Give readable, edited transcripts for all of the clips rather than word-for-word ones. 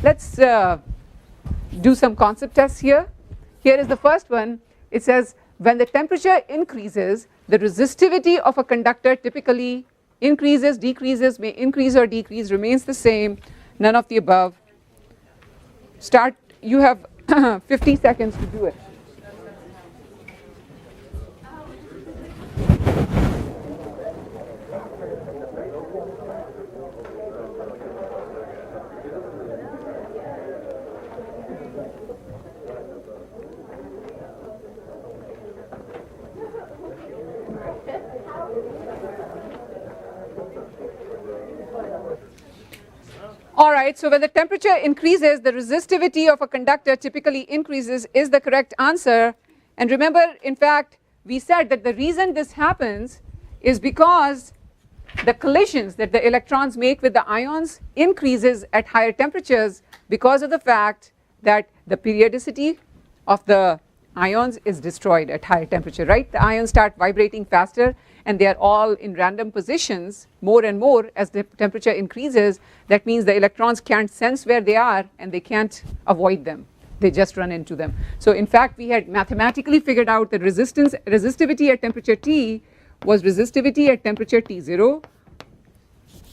Let's do some concept tests here. Here is the first one. It says when the temperature increases, the resistivity of a conductor typically increases, decreases, may increase or decrease, remains the same, none of the above. Start, you have 50 seconds to do it. All right, so when the temperature increases, the resistivity of a conductor typically increases is the correct answer. And remember, in fact, we said that the reason this happens is because the collisions that the electrons make with the ions increases at higher temperatures because of the fact that the periodicity of the ions is destroyed at higher temperature, right? The ions start vibrating faster and they are all in random positions more and more as the temperature increases. That means the electrons can't sense where they are and they can't avoid them. They just run into them. So in fact, we had mathematically figured out that resistivity at temperature T was resistivity at temperature T0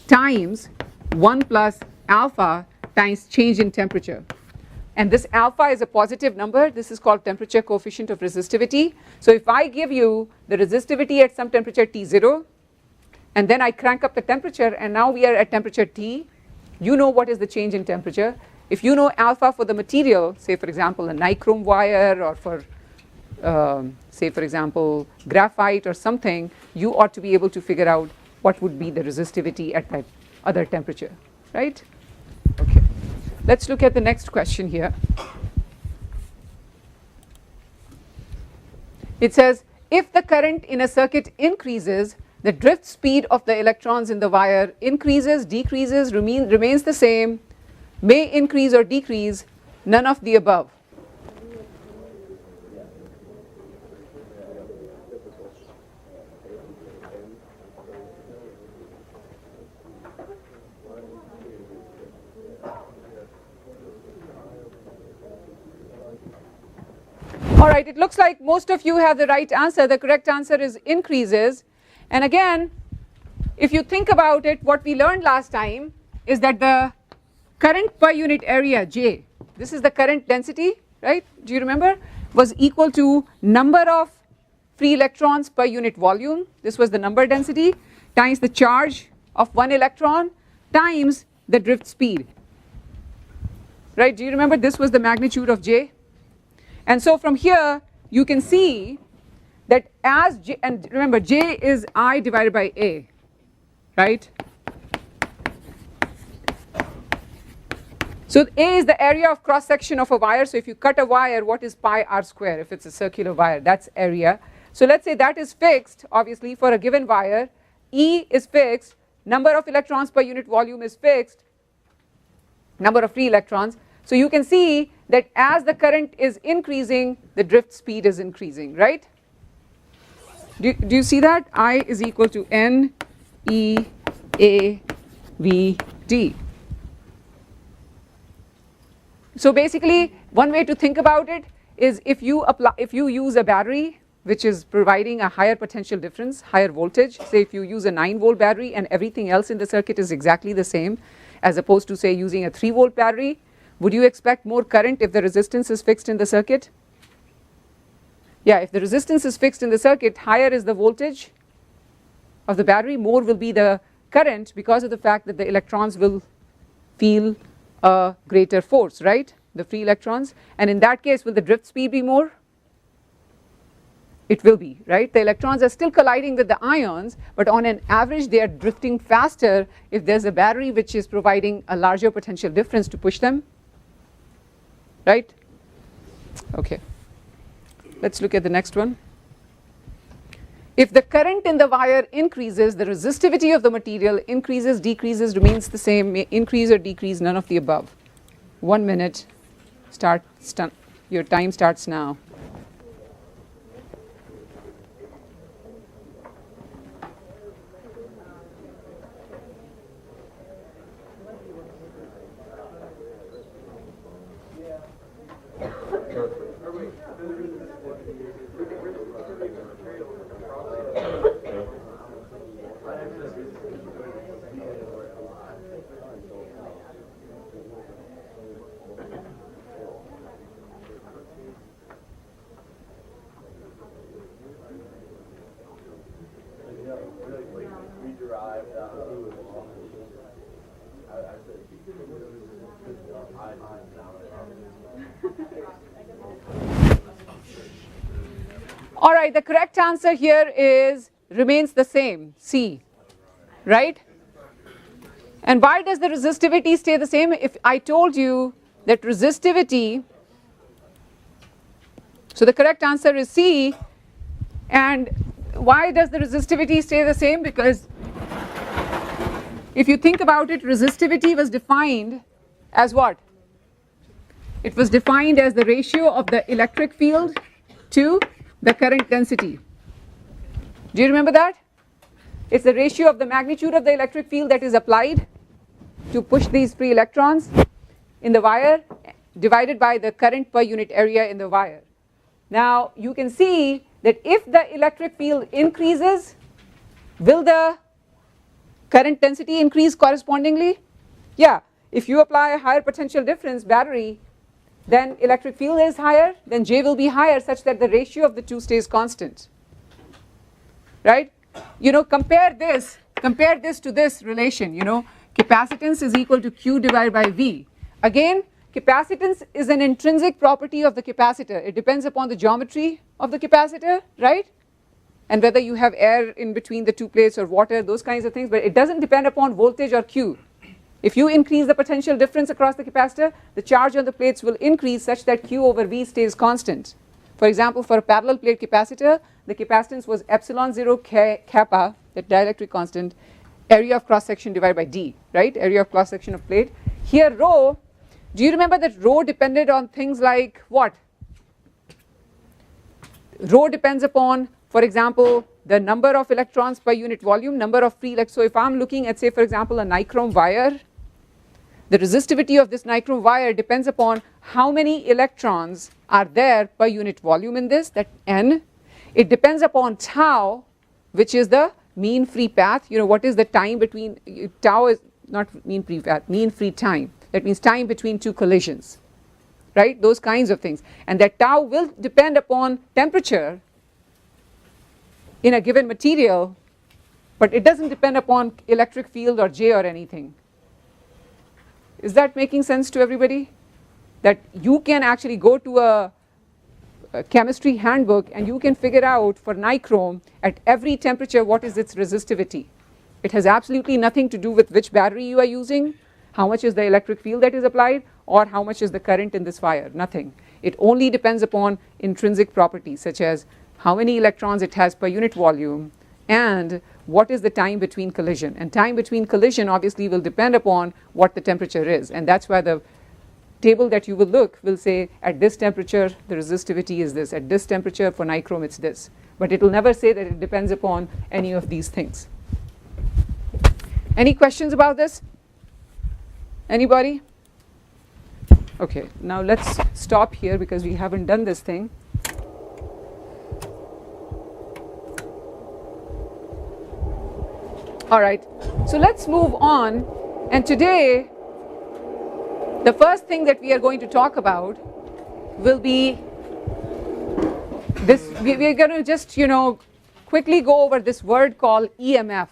times 1 plus alpha times change in temperature. And this alpha is a positive number. This is called temperature coefficient of resistivity. So if I give you the resistivity at some temperature T0 and then I crank up the temperature and now we are at temperature T, you know what is the change in temperature. If you know alpha for the material, say for example a nichrome wire, or for say for example graphite or something, you ought to be able to figure out what would be the resistivity at that other temperature, right? Okay. Let's look at the next question here. It says, if the current in a circuit increases, the drift speed of the electrons in the wire increases, decreases, remains the same, may increase or decrease, none of the above. All right, it looks like most of you have the right answer. The correct answer is increases. And again, if you think about it, what we learned last time is that the current per unit area, J, this is the current density, right? Do you remember? Was equal to number of free electrons per unit volume. This was the number density times the charge of one electron times the drift speed. Right? Do you remember this was the magnitude of J? And so from here you can see that as J, and remember J is I divided by A, right? So A is the area of cross section of a wire. So if you cut a wire, what is pi r square if it's a circular wire? That's area. So let's say that is fixed obviously for a given wire. E is fixed, number of electrons per unit volume is fixed, number of free electrons. So you can see that as the current is increasing, the drift speed is increasing, right? Do you see that? I is equal to N E A V D. So basically one way to think about it is if you use a battery which is providing a higher potential difference, higher voltage, say if you use a 9-volt battery and everything else in the circuit is exactly the same as opposed to say using a 3-volt battery, would you expect more current if the resistance is fixed in the circuit? Yeah, if the resistance is fixed in the circuit, higher is the voltage of the battery, more will be the current because of the fact that the electrons will feel a greater force, right? The free electrons. And in that case, will the drift speed be more? It will be, right? The electrons are still colliding with the ions, but on an average they are drifting faster if there's a battery which is providing a larger potential difference to push them. Right? Okay. Let's look at the next one. If the current in the wire increases, the resistivity of the material increases, decreases, remains the same, may increase or decrease, none of the above. 1 minute. Your time starts now. All right, the correct answer here is remains the same, C, right? And why does the resistivity stay the same? If I told you that resistivity, so the correct answer is C, and why does the resistivity stay the same? Because if you think about it, resistivity was defined as what? It was defined as the ratio of the electric field to the current density. Do you remember that? It's the ratio of the magnitude of the electric field that is applied to push these free electrons in the wire divided by the current per unit area in the wire. Now you can see that if the electric field increases, will the current density increase correspondingly? Yeah, if you apply a higher potential difference battery, then electric field is higher, then J will be higher such that the ratio of the two stays constant, right? You know, compare this to this relation, you know, capacitance is equal to Q divided by V. Again, capacitance is an intrinsic property of the capacitor. It depends upon the geometry of the capacitor, right? And whether you have air in between the two plates or water, those kinds of things, but it doesn't depend upon voltage or Q. If you increase the potential difference across the capacitor, the charge on the plates will increase such that Q over V stays constant. For example, for a parallel plate capacitor, the capacitance was epsilon 0 kappa, that dielectric constant, area of cross section divided by D, right? Area of cross section of plate. Here rho, do you remember that rho depended on things like what? Rho depends upon, for example, the number of electrons per unit volume, number of free electrons. So if I'm looking at, say, for example, a nichrome wire, the resistivity of this nichrome wire depends upon how many electrons are there per unit volume in this, that N. It depends upon tau, which is the mean free path. You know, what is the time between, tau is not mean free path, mean free time. That means time between two collisions, right? Those kinds of things. And that tau will depend upon temperature in a given material, but it doesn't depend upon electric field or J or anything. Is that making sense to everybody? That you can actually go to a chemistry handbook and you can figure out for nichrome at every temperature what is its resistivity. It has absolutely nothing to do with which battery you are using, how much is the electric field that is applied, or how much is the current in this wire, nothing. It only depends upon intrinsic properties such as how many electrons it has per unit volume and what is the time between collision. And time between collision obviously will depend upon what the temperature is, and that's why the table that you will look will say at this temperature the resistivity is this, at this temperature for nichrome it's this, but it will never say that it depends upon any of these things. Any questions about this? Anybody? Okay, now let's stop here because we haven't done this thing. All right, so let's move on, and today the first thing that we are going to talk about will be this. We are going to just, you know, quickly go over this word called EMF.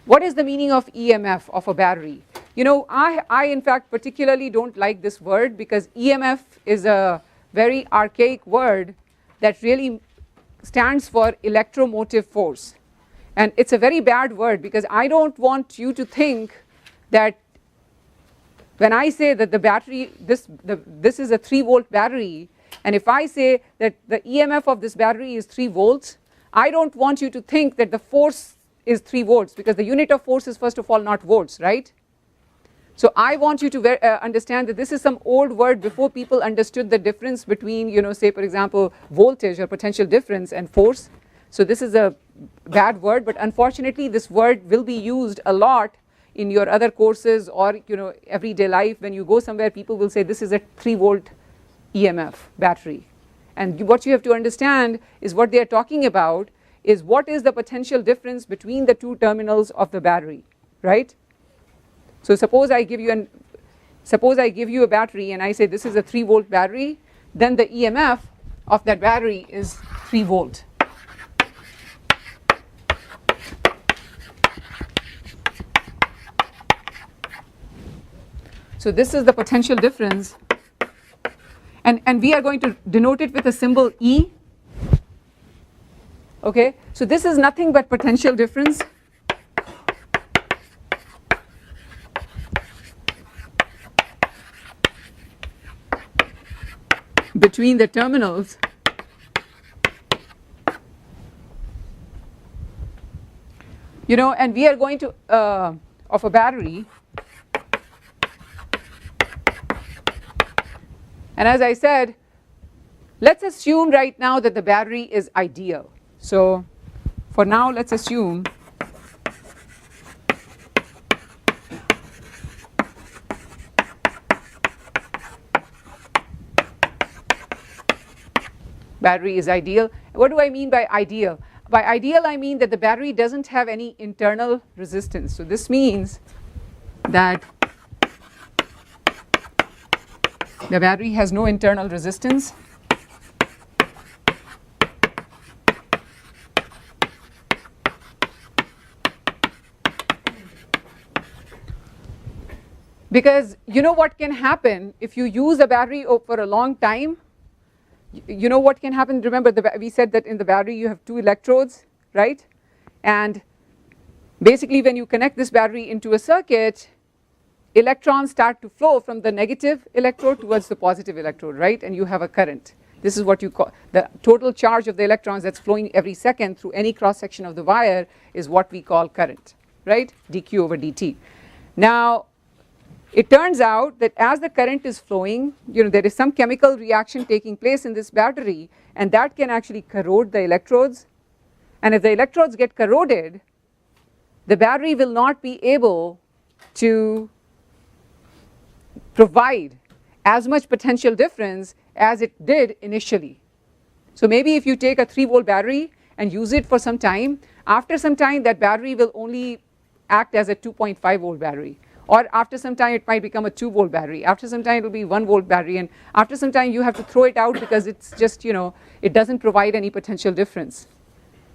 What is the meaning of EMF of a battery? You know, I in fact particularly don't like this word because EMF is a very archaic word that really stands for electromotive force. And it's a very bad word because I don't want you to think that when I say that the battery, this is a 3-volt battery, and if I say that the EMF of this battery is 3 volts, I don't want you to think that the force is 3 volts because the unit of force is first of all not volts, right? So I want you to understand that this is some old word before people understood the difference between, you know, say for example voltage or potential difference and force. So this is a bad word, but unfortunately this word will be used a lot in your other courses or, you know, everyday life. When you go somewhere, people will say this is a 3-volt EMF battery, and what you have to understand is what they are talking about is what is the potential difference between the two terminals of the battery, right? So suppose I give you a battery and I say this is a 3-volt battery, then the EMF of that battery is 3 volt. So this is the potential difference, and we are going to denote it with a symbol E. Okay, so this is nothing but potential difference between the terminals and we are going to of a battery, and as I said, let's assume right now that the battery is ideal. So for now, let's assume battery is ideal. What do I mean by ideal? By ideal, I mean that the battery doesn't have any internal resistance. So this means that the battery has no internal resistance. Because what can happen if you use a battery for a long time? What can happen? Remember, we said that in the battery you have 2 electrodes, right? And basically when you connect this battery into a circuit, electrons start to flow from the negative electrode towards the positive electrode, right? And you have a current. This is what you call the total charge of the electrons that's flowing every second through any cross section of the wire is what we call current, right? dq over dt. Now it turns out that as the current is flowing, there is some chemical reaction taking place in this battery, and that can actually corrode the electrodes. And if the electrodes get corroded, the battery will not be able to provide as much potential difference as it did initially. So maybe if you take a 3-volt battery and use it for some time, after some time that battery will only act as a 2.5-volt battery. Or after some time it might become a 2-volt battery. After some time it will be 1-volt battery, and after some time you have to throw it out because it's just it doesn't provide any potential difference.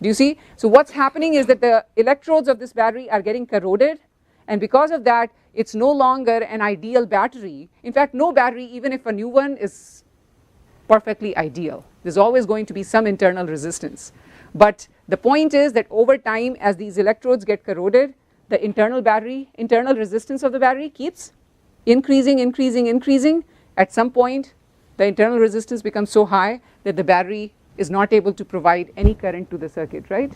Do you see? So what's happening is that the electrodes of this battery are getting corroded, and because of that it's no longer an ideal battery. In fact, no battery, even if a new one, is perfectly ideal. There's always going to be some internal resistance. But the point is that over time, as these electrodes get corroded, the internal resistance of the battery keeps increasing. At some point, the internal resistance becomes so high that the battery is not able to provide any current to the circuit, right?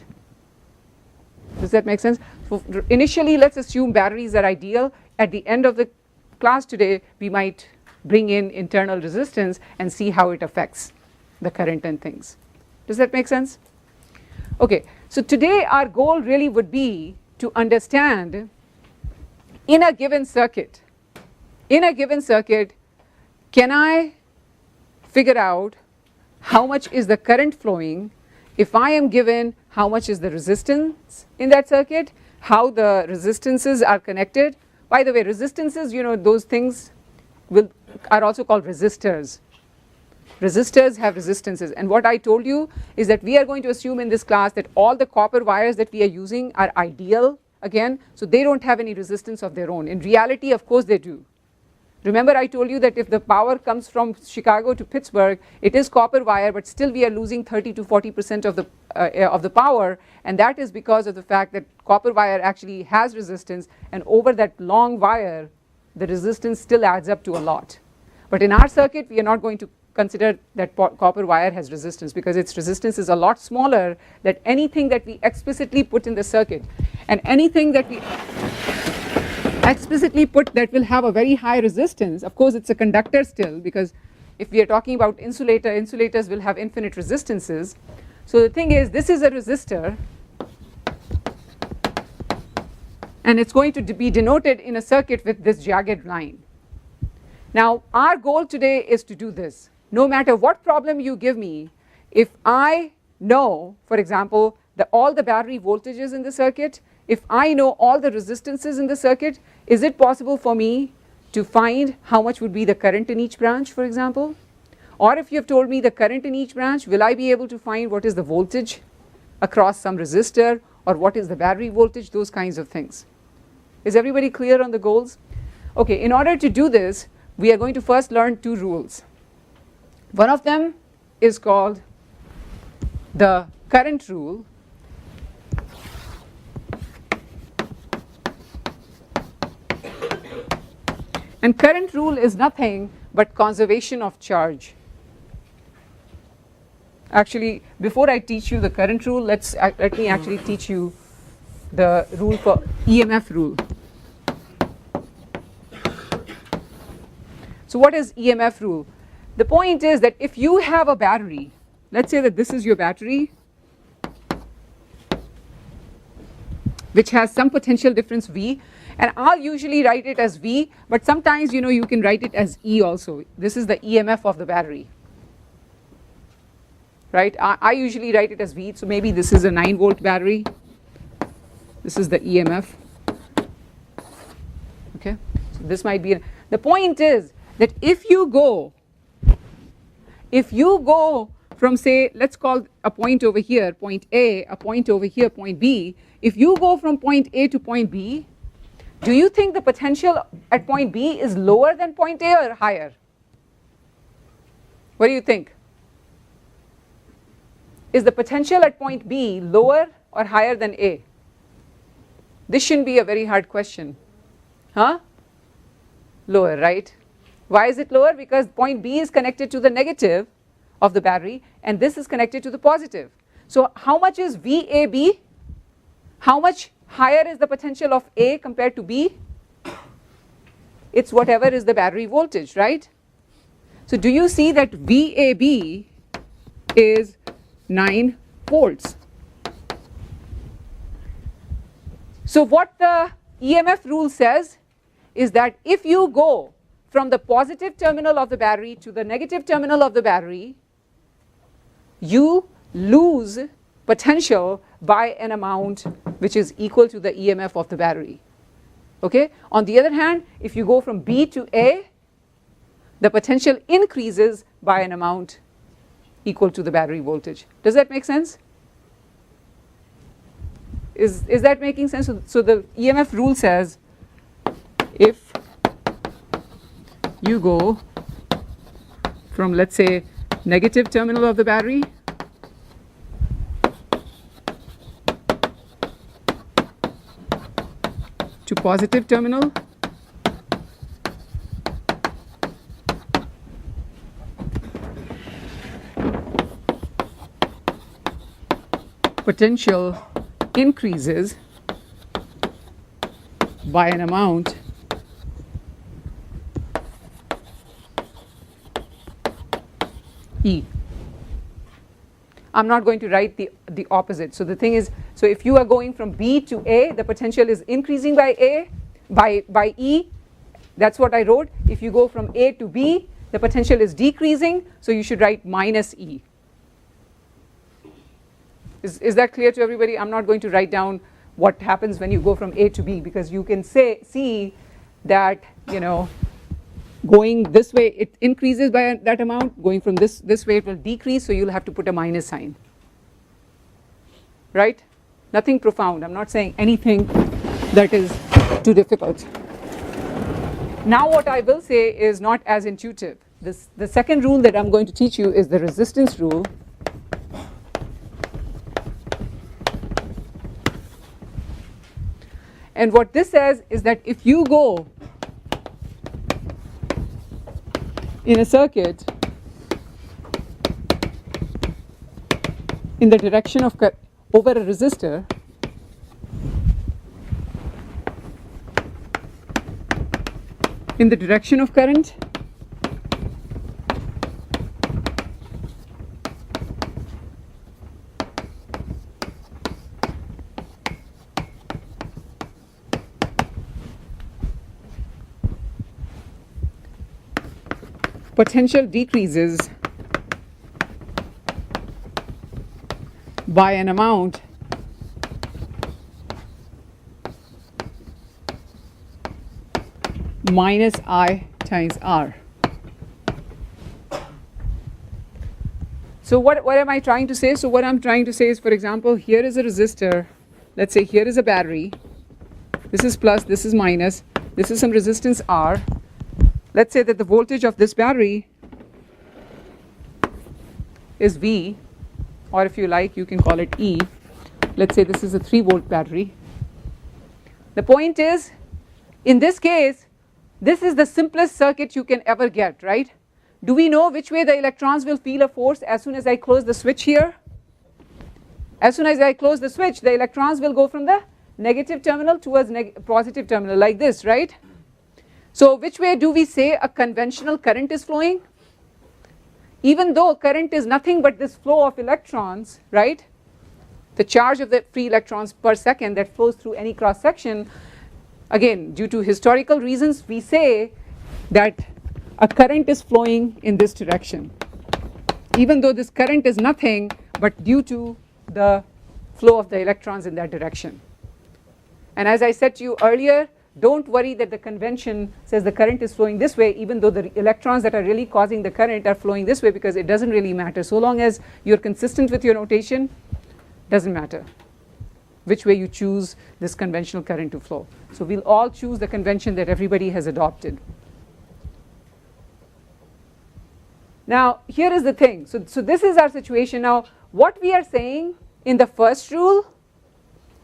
Does that make sense? So initially, let's assume batteries are ideal. At the end of the class today, we might bring in internal resistance and see how it affects the current and things. Does that make sense? Okay, so today our goal really would be to understand in a given circuit, can I figure out how much is the current flowing if I am given how much is the resistance in that circuit, how the resistances are connected. By the way, resistances, those things are also called resistors. Resistors have resistances, and what I told you is that we are going to assume in this class that all the copper wires that we are using are ideal again, so they don't have any resistance of their own. In reality, of course they do. Remember, I told you that if the power comes from Chicago to Pittsburgh, it is copper wire, but still we are losing 30 to 40% of the power, and that is because of the fact that copper wire actually has resistance, and over that long wire the resistance still adds up to a lot. But in our circuit, we are not going to consider that copper wire has resistance, because its resistance is a lot smaller than anything that we explicitly put in the circuit. And anything that we explicitly put that will have a very high resistance, of course it's a conductor still, because if we are talking about insulators will have infinite resistances. So the thing is, this is a resistor, and it's going to be denoted in a circuit with this jagged line. Now our goal today is to do this. No matter what problem you give me, if I know, for example, all the battery voltages in the circuit, if I know all the resistances in the circuit, is it possible for me to find how much would be the current in each branch, for example? Or if you have told me the current in each branch, will I be able to find what is the voltage across some resistor, or what is the battery voltage, those kinds of things. Is everybody clear on the goals? Okay, in order to do this, we are going to first learn two rules. One of them is called the current rule. And current rule is nothing but conservation of charge. Actually, before I teach you the current rule, let me actually teach you the rule for EMF rule. So what is EMF rule? The point is that if you have a battery, let's say that this is your battery, which has some potential difference V, and I'll usually write it as V, but sometimes you can write it as E also. This is the EMF of the battery, right? I usually write it as V, so maybe this is a 9-volt battery. This is the EMF. Okay, so this might be the point is that if you go from, say, let's call a point over here point A, a point over here point B. If you go from point A to point B, do you think the potential at point B is lower than point A or higher? What do you think? Is the potential at point B lower or higher than A? This shouldn't be a very hard question. Huh? Lower, right? Why is it lower? Because point B is connected to the negative of the battery and this is connected to the positive. So how much is VAB? How much higher is the potential of A compared to B? It's whatever is the battery voltage, right? So do you see that VAB is 9 volts? So what the EMF rule says is that if you go from the positive terminal of the battery to the negative terminal of the battery, you lose potential by an amount which is equal to the EMF of the battery. Okay? On the other hand, if you go from B to A, the potential increases by an amount equal to the battery voltage. Does that make sense? Is that making sense? So the EMF rule says if you go from, let's say, negative terminal of the battery to positive terminal, potential increases by an amount E. I'm not going to write the opposite. So the thing is, so if you are going from B to A, the potential is increasing by A, by E. That's what I wrote. If you go from A to B, the potential is decreasing, so you should write minus E. Is that clear to everybody? I'm not going to write down what happens when you go from A to B, because you can see that, going this way it increases by that amount, going from this way it will decrease, so you'll have to put a minus sign. Right? Nothing profound. I'm not saying anything that is too difficult. Now what I will say is not as intuitive. The second rule that I'm going to teach you is the resistance rule. And what this says is that if you go in a circuit in the direction of over a resistor, in the direction of current, potential decreases by an amount minus I times R. So what am I trying to say? So what I'm trying to say is, for example, here is a resistor. Let's say here is a battery. This is plus, this is minus. This is some resistance R. Let's say that the voltage of this battery is V, or if you like, you can call it E. Let's say this is a 3-volt battery. The point is, in this case, this is the simplest circuit you can ever get, right? Do we know which way the electrons will feel a force as soon as I close the switch here? As soon as I close the switch, the electrons will go from the negative terminal towards positive terminal like this, right? So which way do we say a conventional current is flowing? Even though current is nothing but this flow of electrons, right? The charge of the free electrons per second that flows through any cross section, again, due to historical reasons, we say that a current is flowing in this direction. Even though this current is nothing but due to the flow of the electrons in that direction. And as I said to you earlier, don't worry that the convention says the current is flowing this way, even though the electrons that are really causing the current are flowing this way, because it doesn't really matter. So long as you're consistent with your notation, doesn't matter which way you choose this conventional current to flow. So we'll all choose the convention that everybody has adopted. Now here is the thing. So this is our situation. Now what we are saying in the first rule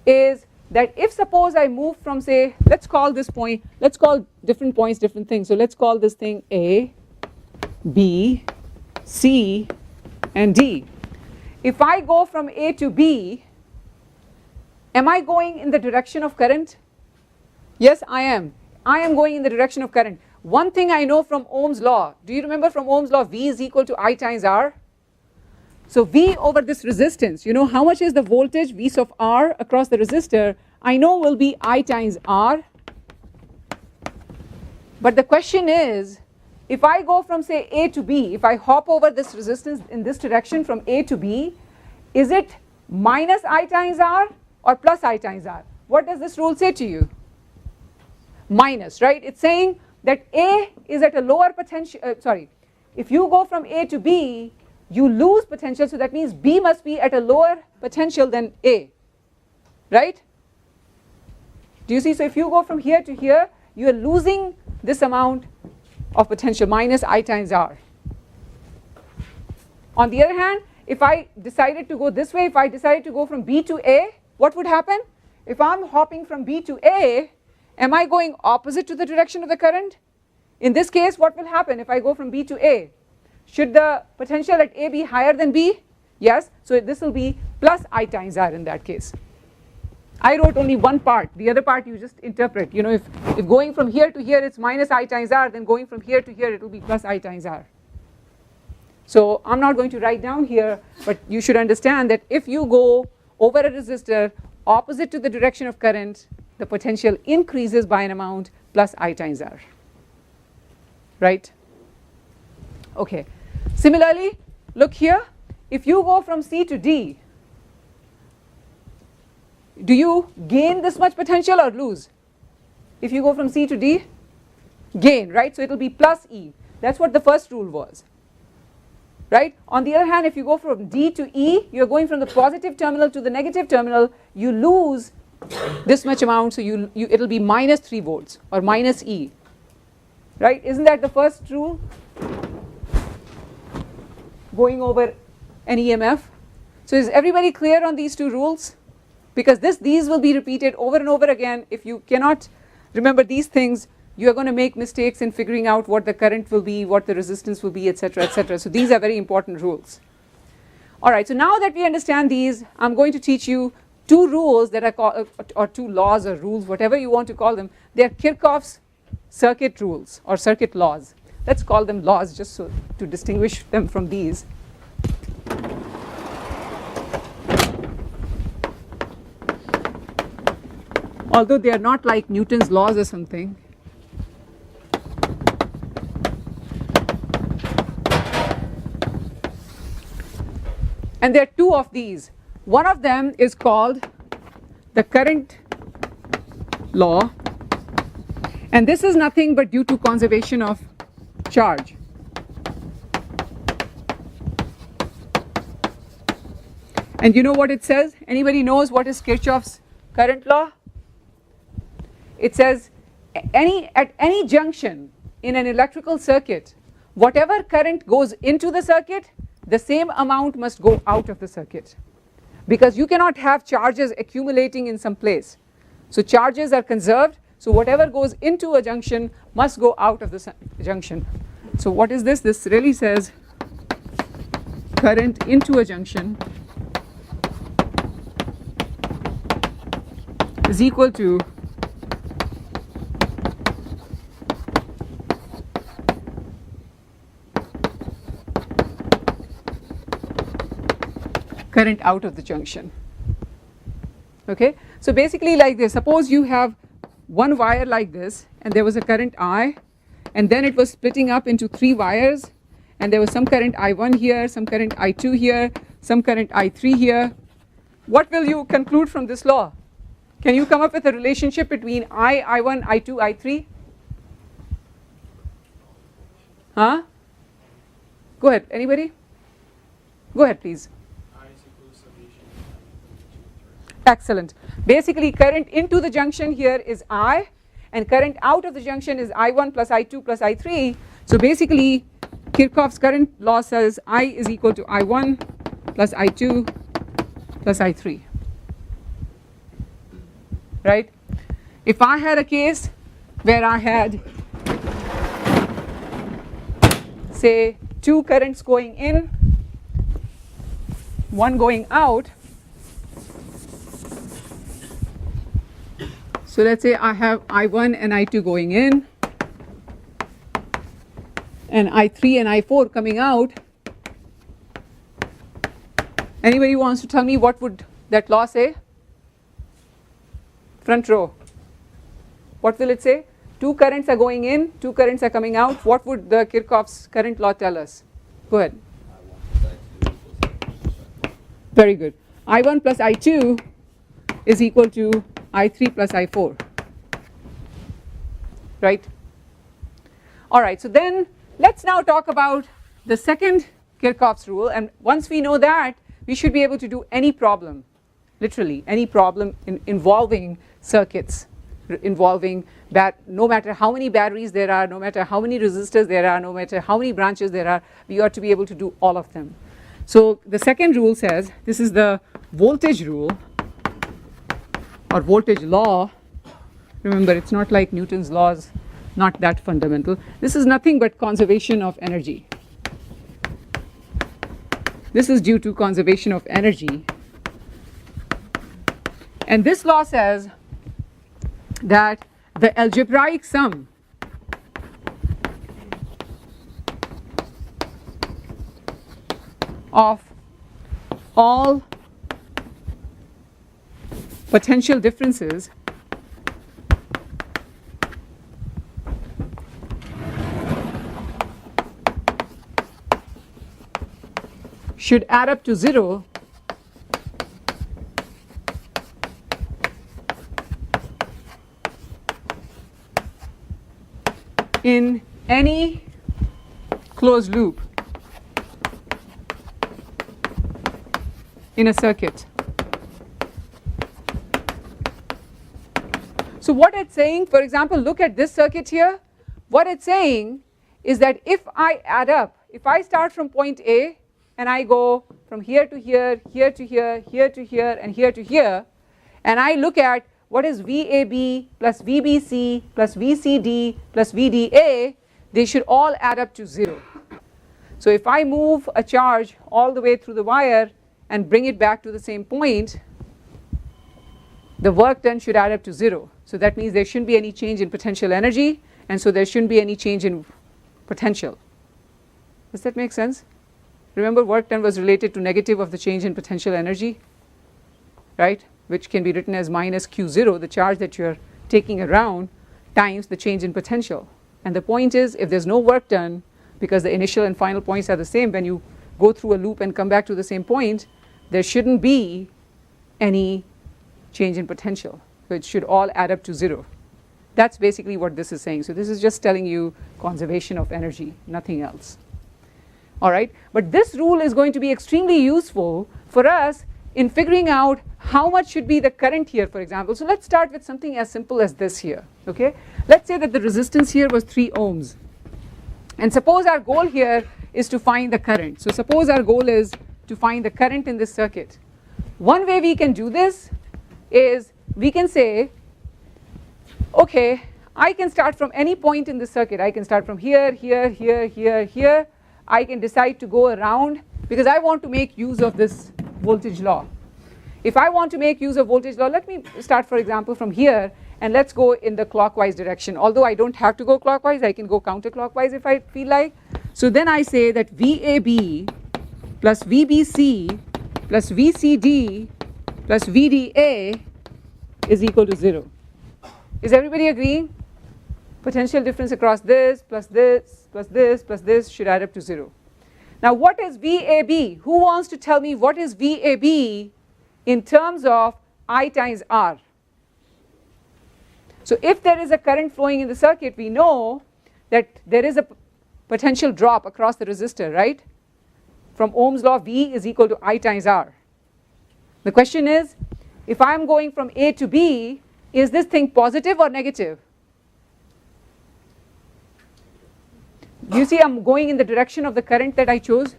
is that if suppose I move from, say, let's call this point, let's call different points different things. So let's call this thing A, B, C, and D. If I go from A to B, am I going in the direction of current? Yes, I am. I am going in the direction of current. One thing I know from Ohm's law, do you remember from Ohm's law, V is equal to I times R? So V over this resistance, you know how much is the voltage V of R across the resistor? I know will be I times R. But the question is, if I go from, say, A to B, if I hop over this resistance in this direction from A to B, is it minus I times R or plus I times R? What does this rule say to you? Minus, right? It's saying that A is at a lower potential, if you go from A to B, you lose potential, so that means B must be at a lower potential than A, right? Do you see? So if you go from here to here, you are losing this amount of potential, minus I times R. On the other hand, if I decided to go this way, if I decided to go from B to A, what would happen? If I'm hopping from B to A, am I going opposite to the direction of the current? In this case, what will happen if I go from B to A? Should the potential at A be higher than B? Yes, so this will be plus I times R in that case. I wrote only one part, the other part you just interpret. You know, if going from here to here it's minus I times R, then going from here to here it will be plus I times R. So I'm not going to write down here, but you should understand that if you go over a resistor opposite to the direction of current, the potential increases by an amount plus I times R, right? Okay. Similarly, look here, if you go from C to D, do you gain this much potential or lose? If you go from C to D, gain, right? So it will be plus E. That's what the first rule was, right? On the other hand, if you go from D to E, you're going from the positive terminal to the negative terminal, you lose this much amount, so it'll be minus 3 volts or minus E, right? Isn't that the first rule? Going over an EMF. So is everybody clear on these two rules? Because these will be repeated over and over again. If you cannot remember these things, you are going to make mistakes in figuring out what the current will be, what the resistance will be, etc., etc. So these are very important rules. All right, so now that we understand these, I'm going to teach you two rules that are called, or two laws or rules, whatever you want to call them. They are Kirchhoff's circuit rules or circuit laws. Let's call them laws just so to distinguish them from these. Although they are not like Newton's laws or something. And there are two of these. One of them is called the current law, and this is nothing but due to conservation of charge. And you know what it says? Anybody knows what is Kirchhoff's current law? It says at any junction in an electrical circuit, whatever current goes into the circuit, the same amount must go out of the circuit, because you cannot have charges accumulating in some place. So charges are conserved, so whatever goes into a junction must go out of the junction. So what is this? This really says current into a junction is equal to current out of the junction. Okay, so basically like this, suppose you have one wire like this and there was a current I, and then it was splitting up into 3 wires, and there was some current I1 here, some current I2 here, some current I3 here. What will you conclude from this law? Can you come up with a relationship between I1, I2, I3? Huh? Go ahead, anybody? Go ahead please. Excellent. Basically current into the junction here is I, and current out of the junction is I1 plus I2 plus I3. So basically Kirchhoff's current law says I is equal to I1 plus I2 plus I3. Right? If I had a case where I had, say, 2 currents going in, one going out, so let's say I have I1 and I2 going in and I3 and I4 coming out. Anybody wants to tell me what would that law say? Front row. What will it say? 2 currents are going in, 2 currents are coming out. What would the Kirchhoff's current law tell us? Go ahead. Very good. I1 plus I2 is equal to I3 plus I4. Right? All right, so then let's now talk about the second Kirchhoff's rule, and once we know that, we should be able to do any problem, literally any problem involving circuits, involving no matter how many batteries there are, no matter how many resistors there are, no matter how many branches there are, we ought to be able to do all of them. So the second rule says, this is the voltage rule or voltage law. Remember, it's not like Newton's laws, not that fundamental. This is nothing but conservation of energy. This is due to conservation of energy. And this law says that the algebraic sum of all potential differences should add up to 0 in any closed loop in a circuit. So what it's saying, for example, look at this circuit here. What it's saying is that if I add up, if I start from point A and I go from here to here, here to here, here to here, and here to here, and I look at what is VAB plus VBC plus VCD plus VDA, they should all add up to 0. So if I move a charge all the way through the wire and bring it back to the same point, the work done should add up to 0. So that means there shouldn't be any change in potential energy, and so there shouldn't be any change in potential. Does that make sense? Remember, work done was related to negative of the change in potential energy, right? Which can be written as minus Q0, the charge that you're taking around, times the change in potential. And the point is, if there's no work done, because the initial and final points are the same, when you go through a loop and come back to the same point, there shouldn't be any change in potential. So it should all add up to 0. That's basically what this is saying. So this is just telling you conservation of energy, nothing else. All right, but this rule is going to be extremely useful for us in figuring out how much should be the current here, for example. So let's start with something as simple as this here, okay? Let's say that the resistance here was 3 ohms. And suppose our goal here is to find the current. So suppose our goal is to find the current in this circuit. One way we can do this is we can say, okay, I can start from any point in the circuit. I can start from here, here, here, here, here. I can decide to go around because I want to make use of this voltage law. If I want to make use of voltage law, let me start, for example, from here, and let's go in the clockwise direction. Although I don't have to go clockwise, I can go counterclockwise if I feel like. So then I say that VAB plus VBC plus VCD plus VDA is equal to 0. Is everybody agreeing? Potential difference across this plus this plus this plus this should add up to 0. Now what is VAB? Who wants to tell me what is VAB in terms of I times R? So if there is a current flowing in the circuit, we know that there is a potential drop across the resistor, right? From Ohm's law, V is equal to I times R. The question is, if I am going from A to B, is this thing positive or negative? Do you see I'm going in the direction of the current that I chose?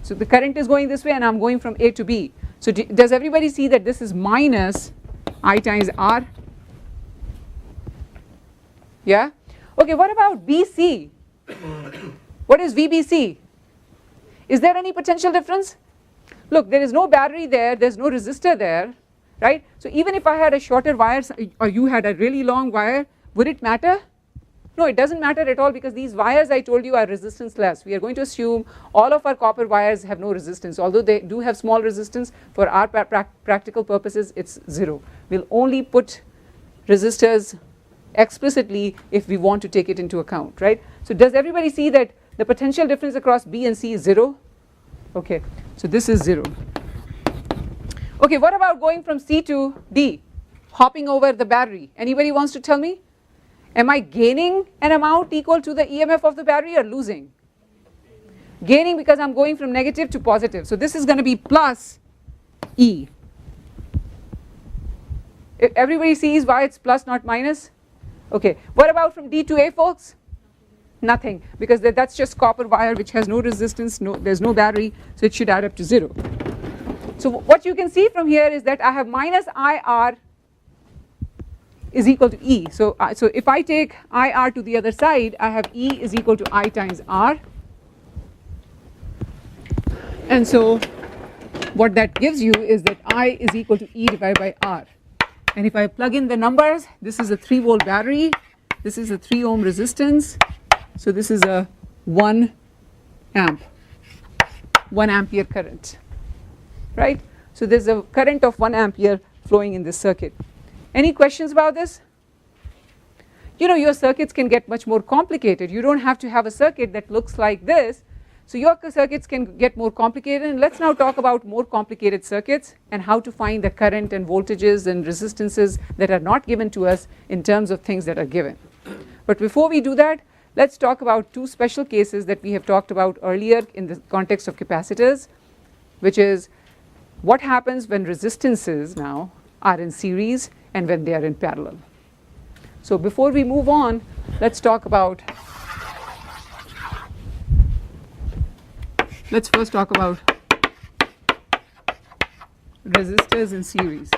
So the current is going this way and I'm going from A to B. So does everybody see that this is minus I times R? Yeah? Okay, what about BC? What is VBC? Is there any potential difference? Look, there is no battery there, there's no resistor there, right? So even if I had a shorter wire or you had a really long wire, would it matter? No, it doesn't matter at all because these wires I told you are resistance less. We are going to assume all of our copper wires have no resistance. Although they do have small resistance, for our practical purposes it's 0. We'll only put resistors explicitly if we want to take it into account, right? So does everybody see that the potential difference across B and C is 0? Okay, so this is 0. Okay, what about going from C to D? Hopping over the battery. Anybody wants to tell me? Am I gaining an amount equal to the EMF of the battery or losing? Gaining because I'm going from negative to positive. So this is going to be plus E. If everybody sees why it's plus not minus? Okay, what about from D to A, folks? Nothing, because that's just copper wire which has no resistance, there's no battery, so it should add up to 0. So what you can see from here is that I have minus IR is equal to E. So if I take IR to the other side, I have E is equal to I times R. And so what that gives you is that I is equal to E divided by R. And if I plug in the numbers, this is a 3 volt battery, this is a 3 ohm resistance, so this is a 1 ampere current, right? So there's a current of 1 ampere flowing in this circuit. Any questions about this? You know, your circuits can get much more complicated. You don't have to have a circuit that looks like this. So your circuits can get more complicated, and let's now talk about more complicated circuits and how to find the current and voltages and resistances that are not given to us in terms of things that are given. But before we do that, let's talk about 2 special cases that we have talked about earlier in the context of capacitors, which is what happens when resistances now are in series and when they are in parallel. So before we move on, let's first talk about resistors in series.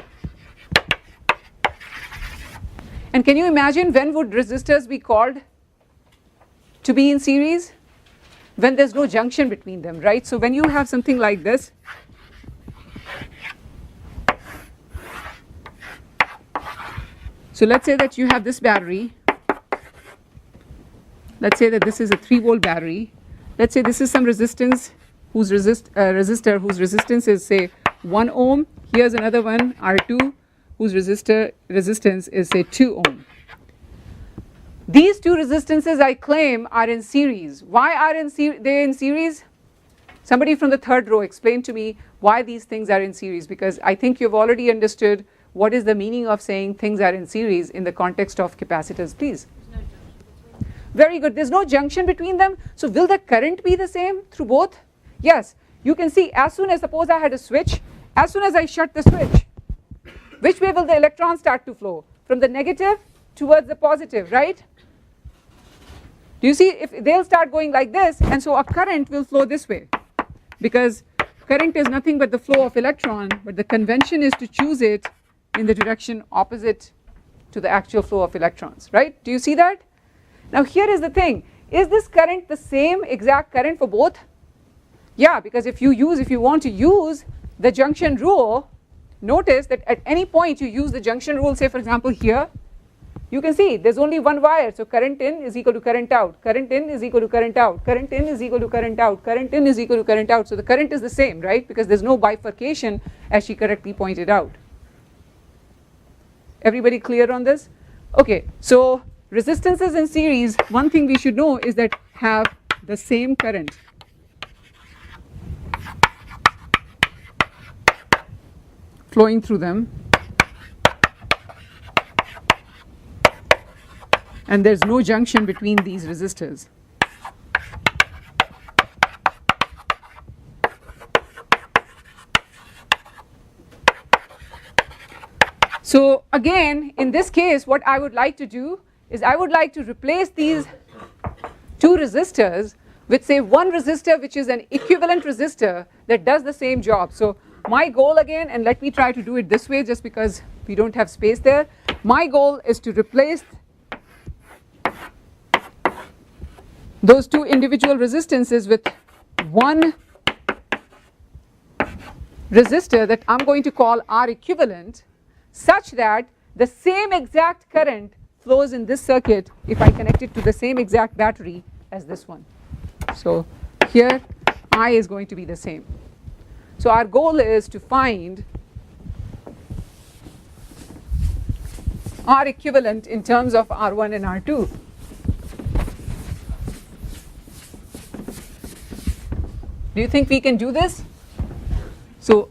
And can you imagine when would resistors be called to be in series? When there's no junction between them, right? So when you have something like this, so let's say that you have this battery, let's say that this is a 3 volt battery, let's say this is some resistance whose resistor whose resistance is say 1 ohm, here's another one R2 whose resistance is say 2 ohm. These 2 resistances I claim are in series. Why are they in series? Somebody from the 3rd row explain to me why these things are in series, because I think you've already understood what is the meaning of saying things are in series in the context of capacitors, please. Very good. There's no junction between them. So will the current be the same through both? Yes. you can see as soon as, suppose I had a switch, as soon as I shut the switch, which way will the electrons start to flow? From the negative towards the positive, right? Do you see, if they'll start going like this, and so a current will flow this way, because current is nothing but the flow of electron, but the convention is to choose it in the direction opposite to the actual flow of electrons, right? Do you see that? Now here is the thing, is this current the same exact current for both? Yeah, because if you want to use the junction rule, notice that at any point you use the junction rule, say for example here, you can see there's only one wire, so current in is equal to current out, current in is equal to current out, current in is equal to current out, current in is equal to current out, so the current is the same, right, because there's no bifurcation as she correctly pointed out. Everybody clear on this? Okay, so resistances in series, one thing we should know is that have the same current. Flowing through them, and there's no junction between these resistors. So again, in this case, what I would like to do is I would like to replace these two resistors with, say, one resistor which is an equivalent resistor that does the same job. So my goal again, and let me try to do it this way just because we don't have space there, my goal is to replace those two individual resistances with one resistor that I'm going to call R equivalent, such that the same exact current flows in this circuit if I connect it to the same exact battery as this one. So here I is going to be the same. So our goal is to find R equivalent in terms of R1 and R2. Do you think we can do this? So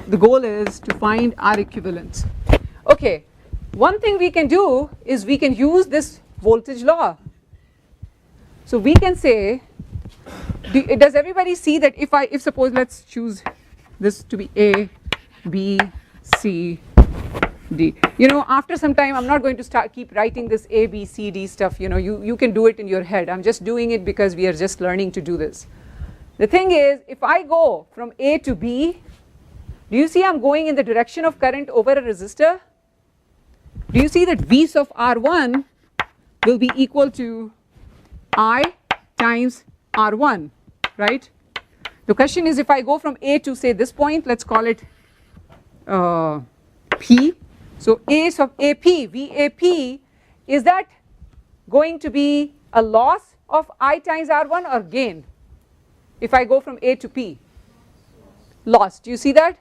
the goal is to find R equivalent. Okay, one thing we can do is we can use this voltage law. So we can say, does everybody see that if suppose let's choose this to be A, B, C, D. You know, after some time I'm not going to keep writing this A, B, C, D stuff, you know, you can do it in your head. I'm just doing it because we are just learning to do this. The thing is, if I go from A to B, do you see I'm going in the direction of current over a resistor? Do you see that V of R1 will be equal to I times R1, right? The question is, if I go from A to say this point, let's call it P. So A of AP, VAP, is that going to be a loss of I times R1 or gain? If I go from A to P, loss. Do you see that?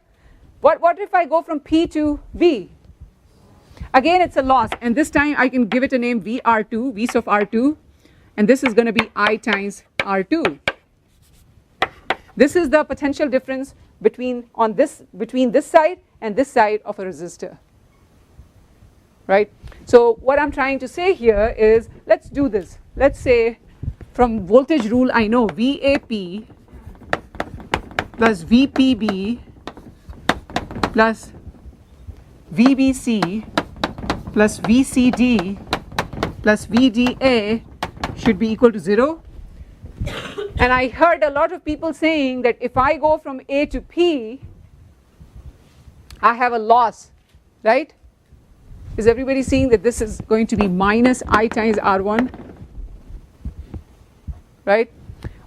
What if I go from P to V? Again, it's a loss, and this time I can give it a name VR2, V of R2, and this is going to be I times R2. This is the potential difference between this side and this side of a resistor, right? So what I'm trying to say here is, let's do this. Let's say from voltage rule I know VAP plus VPB plus VBC plus VCD plus VDA should be equal to 0. And I heard a lot of people saying that if I go from A to P, I have a loss, right? Is everybody seeing that this is going to be minus I times R1, right?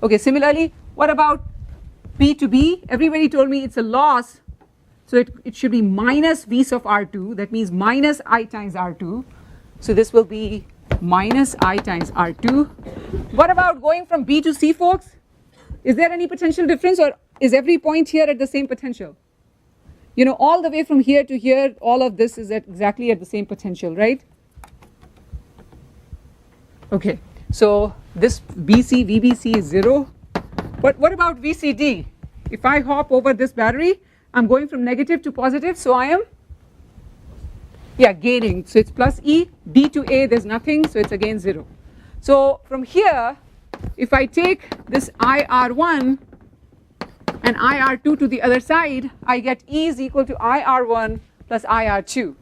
Okay, similarly, what about P to B? Everybody told me it's a loss, so it should be minus V of R2, that means minus I times R2. So this will be minus I times R2. What about going from B to C, folks? Is there any potential difference, or is every point here at the same potential? You know, all the way from here to here, all of this is exactly at the same potential, right? Okay, so this BC, VBC is 0. But what about VCD? If I hop over this battery, I'm going from negative to positive, so I am, gaining. So it's plus E, D to A, there's nothing, so it's again 0. So from here, if I take this IR1 and IR2 to the other side, I get E is equal to IR1 plus IR2.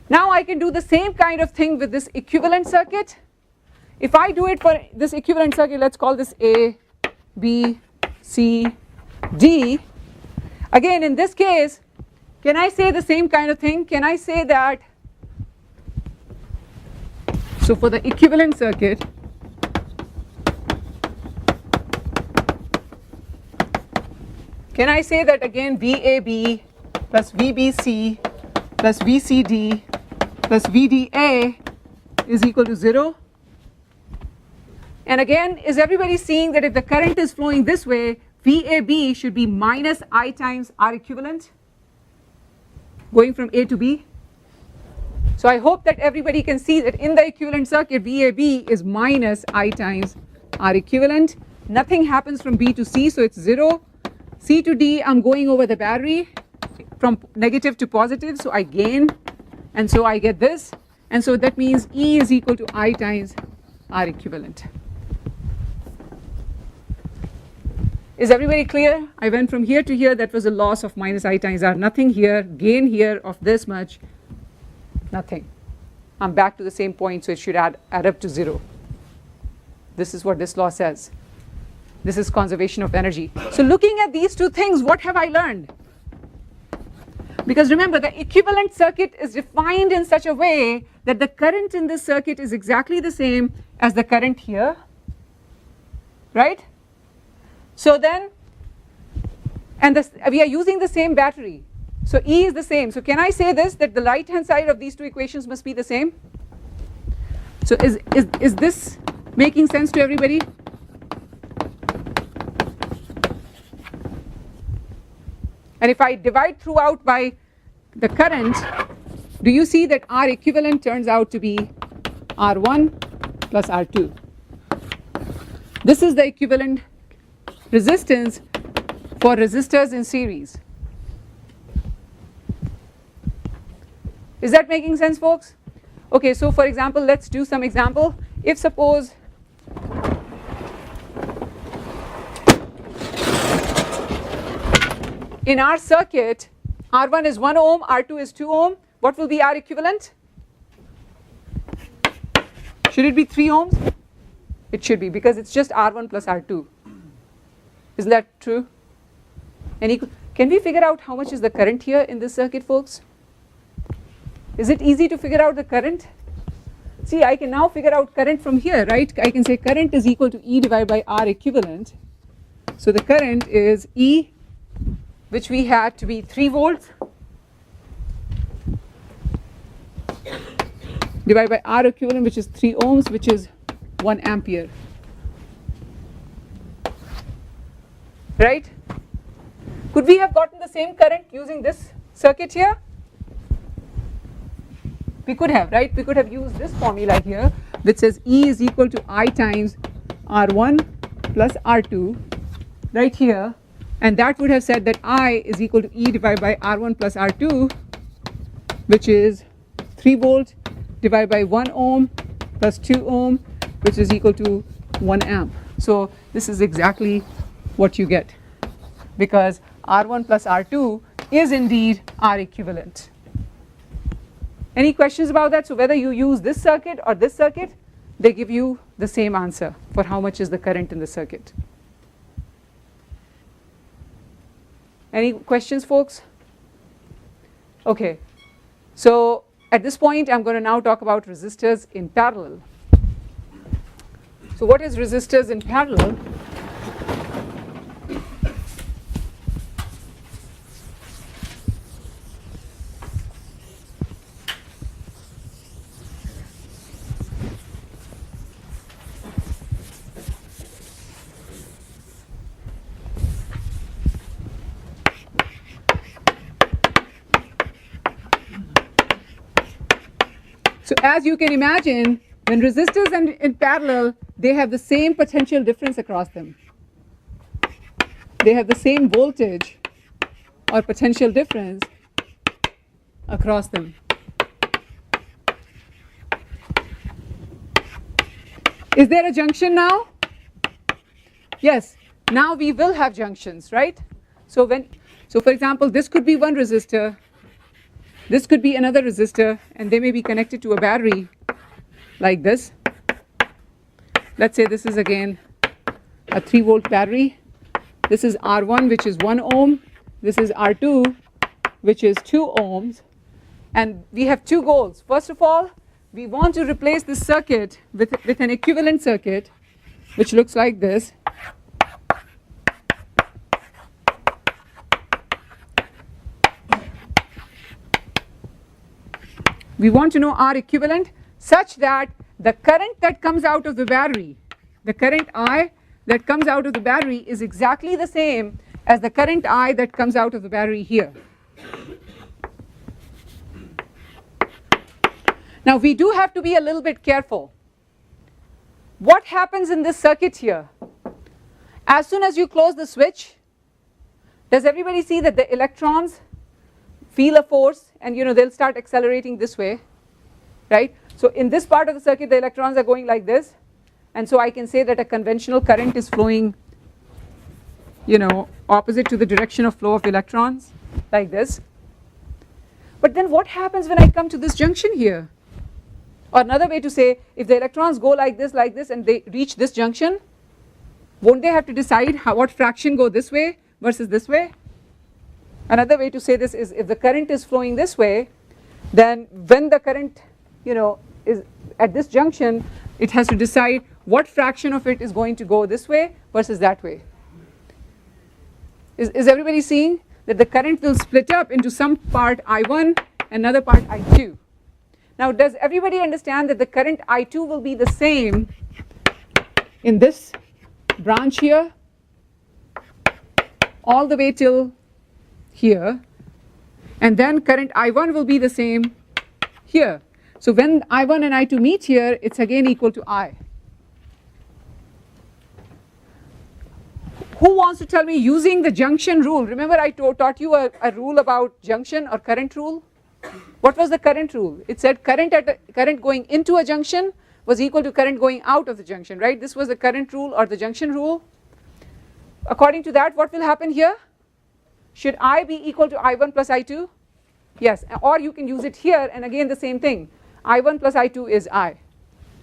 Now I can do the same kind of thing with this equivalent circuit. If I do it for this equivalent circuit, let's call this A, B, C, D. Again, in this case, can I say the same kind of thing? Can I say that, so for the equivalent circuit, can I say that again VAB plus VBC plus VCD plus VDA is equal to 0? And again, is everybody seeing that if the current is flowing this way, VAB should be minus I times R equivalent, going from A to B? So I hope that everybody can see that in the equivalent circuit, VAB is minus I times R equivalent. Nothing happens from B to C, so it's 0. C to D, I'm going over the battery from negative to positive, so I gain, and so I get this. And so that means E is equal to I times R equivalent. Is everybody clear? I went from here to here, that was a loss of minus I times R. Nothing here, gain here of this much, nothing. I'm back to the same point, so it should add up to 0. This is what this law says. This is conservation of energy. So looking at these two things, what have I learned? Because remember, the equivalent circuit is defined in such a way that the current in this circuit is exactly the same as the current here, right? So then, and we are using the same battery. So E is the same. So can I say this, that the right hand side of these two equations must be the same? So is this making sense to everybody? And if I divide throughout by the current, do you see that R equivalent turns out to be R1 plus R2? This is the equivalent resistance for resistors in series. Is that making sense, folks? Okay, so for example, let's do some example. If suppose in our circuit, R1 is 1 ohm, R2 is 2 ohm, what will be R equivalent? Should it be 3 ohms? It should be, because it's just R1 plus R2. Isn't that true? Can we figure out how much is the current here in this circuit, folks? Is it easy to figure out the current? See, I can now figure out current from here, right? I can say current is equal to E divided by R equivalent. So the current is E, which we had to be 3 volts, divided by R equivalent, which is 3 ohms, which is 1 ampere. Right? Could we have gotten the same current using this circuit here? We could have, right? We could have used this formula here, which says E is equal to I times R1 plus R2, right here, and that would have said that I is equal to E divided by R1 plus R2, which is 3 volt divided by 1 ohm plus 2 ohm, which is equal to 1 amp. So this is exactly what you get, because R1 plus R2 is indeed R equivalent. Any questions about that? So whether you use this circuit or this circuit, they give you the same answer for how much is the current in the circuit. Any questions, folks? Okay, so at this point I'm going to now talk about resistors in parallel. So what is resistors in parallel? So as you can imagine, when resistors are in parallel, they have the same potential difference across them. They have the same voltage or potential difference across them. Is there a junction now? Yes. now we will have junctions, right? So for example, this could be one resistor, this could be another resistor, and they may be connected to a battery like this. Let's say this is again a 3-volt battery. This is R1, which is 1 ohm. This is R2, which is 2 ohms. And we have two goals. First of all, we want to replace this circuit with an equivalent circuit, which looks like this. We want to know R equivalent such that the current that comes out of the battery, the current I that comes out of the battery is exactly the same as the current I that comes out of the battery here. Now we do have to be a little bit careful. What happens in this circuit here? As soon as you close the switch, does everybody see that the electrons feel a force and they'll start accelerating this way, right? So in this part of the circuit the electrons are going like this, and so I can say that a conventional current is flowing opposite to the direction of flow of electrons like this. But then what happens when I come to this junction here? Or another way to say, if the electrons go like this and they reach this junction, won't they have to decide what fraction go this way versus this way? Another way to say this is, if the current is flowing this way, then when the current is at this junction, it has to decide what fraction of it is going to go this way versus that way. Is everybody seeing that the current will split up into some part I1, another part I2? Now does everybody understand that the current I2 will be the same in this branch here all the way till here, and then current I1 will be the same here. So when I1 and I2 meet here, it's again equal to I. Who wants to tell me using the junction rule? Remember I taught you a rule about junction or current rule? What was the current rule? It said current going into a junction was equal to current going out of the junction, right? This was the current rule or the junction rule. According to that, what will happen here? Should I be equal to I1 plus I2? Yes, or you can use it here, and again the same thing. I1 plus I2 is I.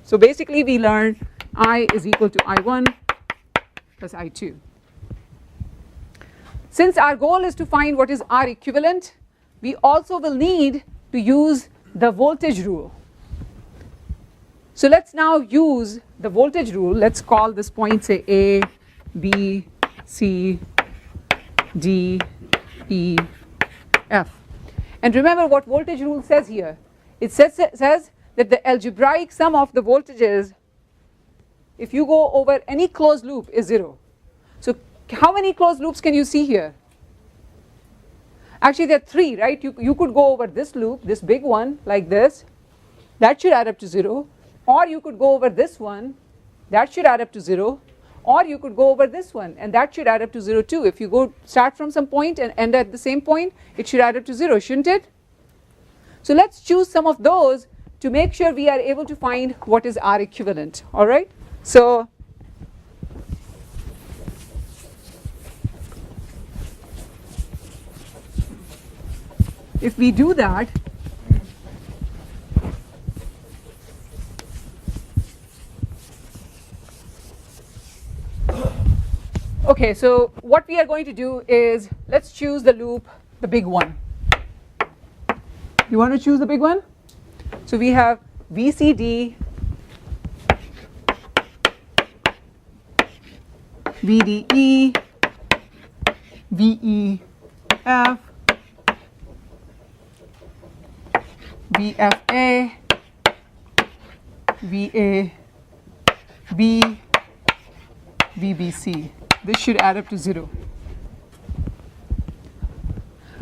So basically we learn I is equal to I1 plus I2. Since our goal is to find what is R equivalent, we also will need to use the voltage rule. So let's now use the voltage rule. Let's call this point, say, A, B, C, D, E, F. And remember what voltage rule says here. It says that the algebraic sum of the voltages, if you go over any closed loop, is 0. So how many closed loops can you see here? Actually there are 3, right? You could go over this loop, this big one like this, that should add up to 0, or you could go over this one, that should add up to 0, or you could go over this one and that should add up to 0 too. If you start from some point and end at the same point, it should add up to 0, shouldn't it? So let's choose some of those to make sure we are able to find what is R equivalent, alright? So if we do that, okay, so what we are going to do is, let's choose the loop, the big one. You want to choose the big one? So we have VCD, VDE, VEF, VFA, VAB, VBC. This should add up to 0.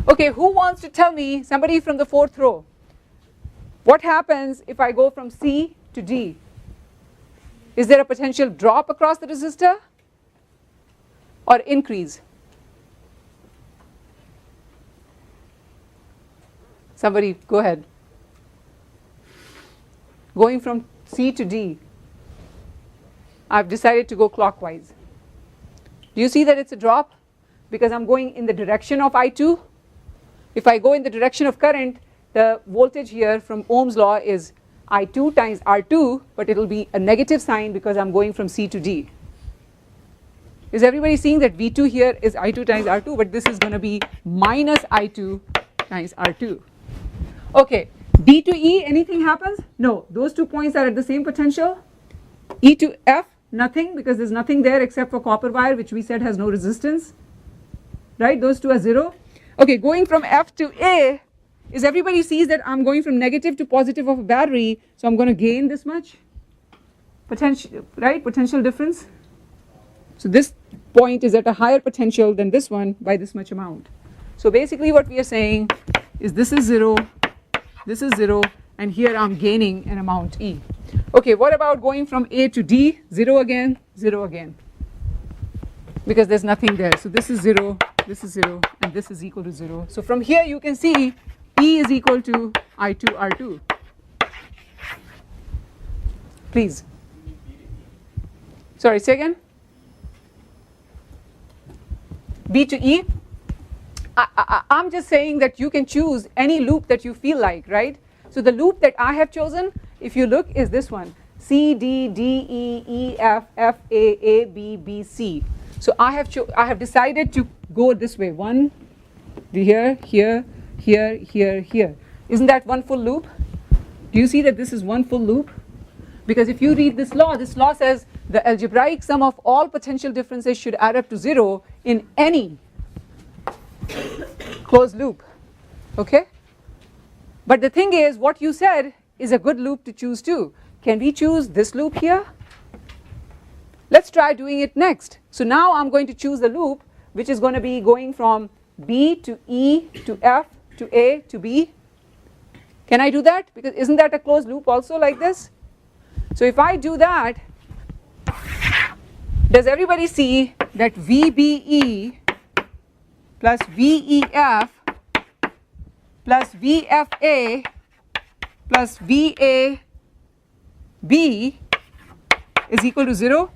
Okay, who wants to tell me, somebody from the 4th row, what happens if I go from C to D? Is there a potential drop across the resistor or increase? Somebody, go ahead. Going from C to D, I've decided to go clockwise. Do you see that it's a drop? Because I'm going in the direction of I2. If I go in the direction of current, the voltage here from Ohm's law is I2 times R2, but it will be a negative sign because I'm going from C to D. Is everybody seeing that V2 here is I2 times R2, but this is going to be minus I2 times R2. Okay, D to E, anything happens? No, those 2 points are at the same potential. E to F, nothing, because there's nothing there except for copper wire, which we said has no resistance. Right, those 2 are 0. Okay, going from F to A, is everybody sees that I'm going from negative to positive of a battery, so I'm going to gain this much potential, right, potential difference. So this point is at a higher potential than this one by this much amount. So basically what we are saying is this is 0, and here I'm gaining an amount E. Okay, what about going from A to D? 0 again, 0 again, because there's nothing there. So this is 0, and this is equal to 0. So from here you can see E is equal to I2 R2. Please. Sorry, say again. B to E. I'm just saying that you can choose any loop that you feel like, right? So the loop that I have chosen, if you look, is this one. C, D, D, E, E, F, F, A, B, B, C. So I have decided to go this way. One, here, here, here, here, here. Isn't that one full loop? Do you see that this is one full loop? Because if you read this law says the algebraic sum of all potential differences should add up to 0 in any closed loop. Okay? But the thing is, what you said is a good loop to choose too. Can we choose this loop here? Let's try doing it next. So now I'm going to choose a loop which is going to be going from B to E to F to A to B. Can I do that? Because isn't that a closed loop also like this? So if I do that, does everybody see that VBE plus VEF plus VFA plus VAB is equal to 0?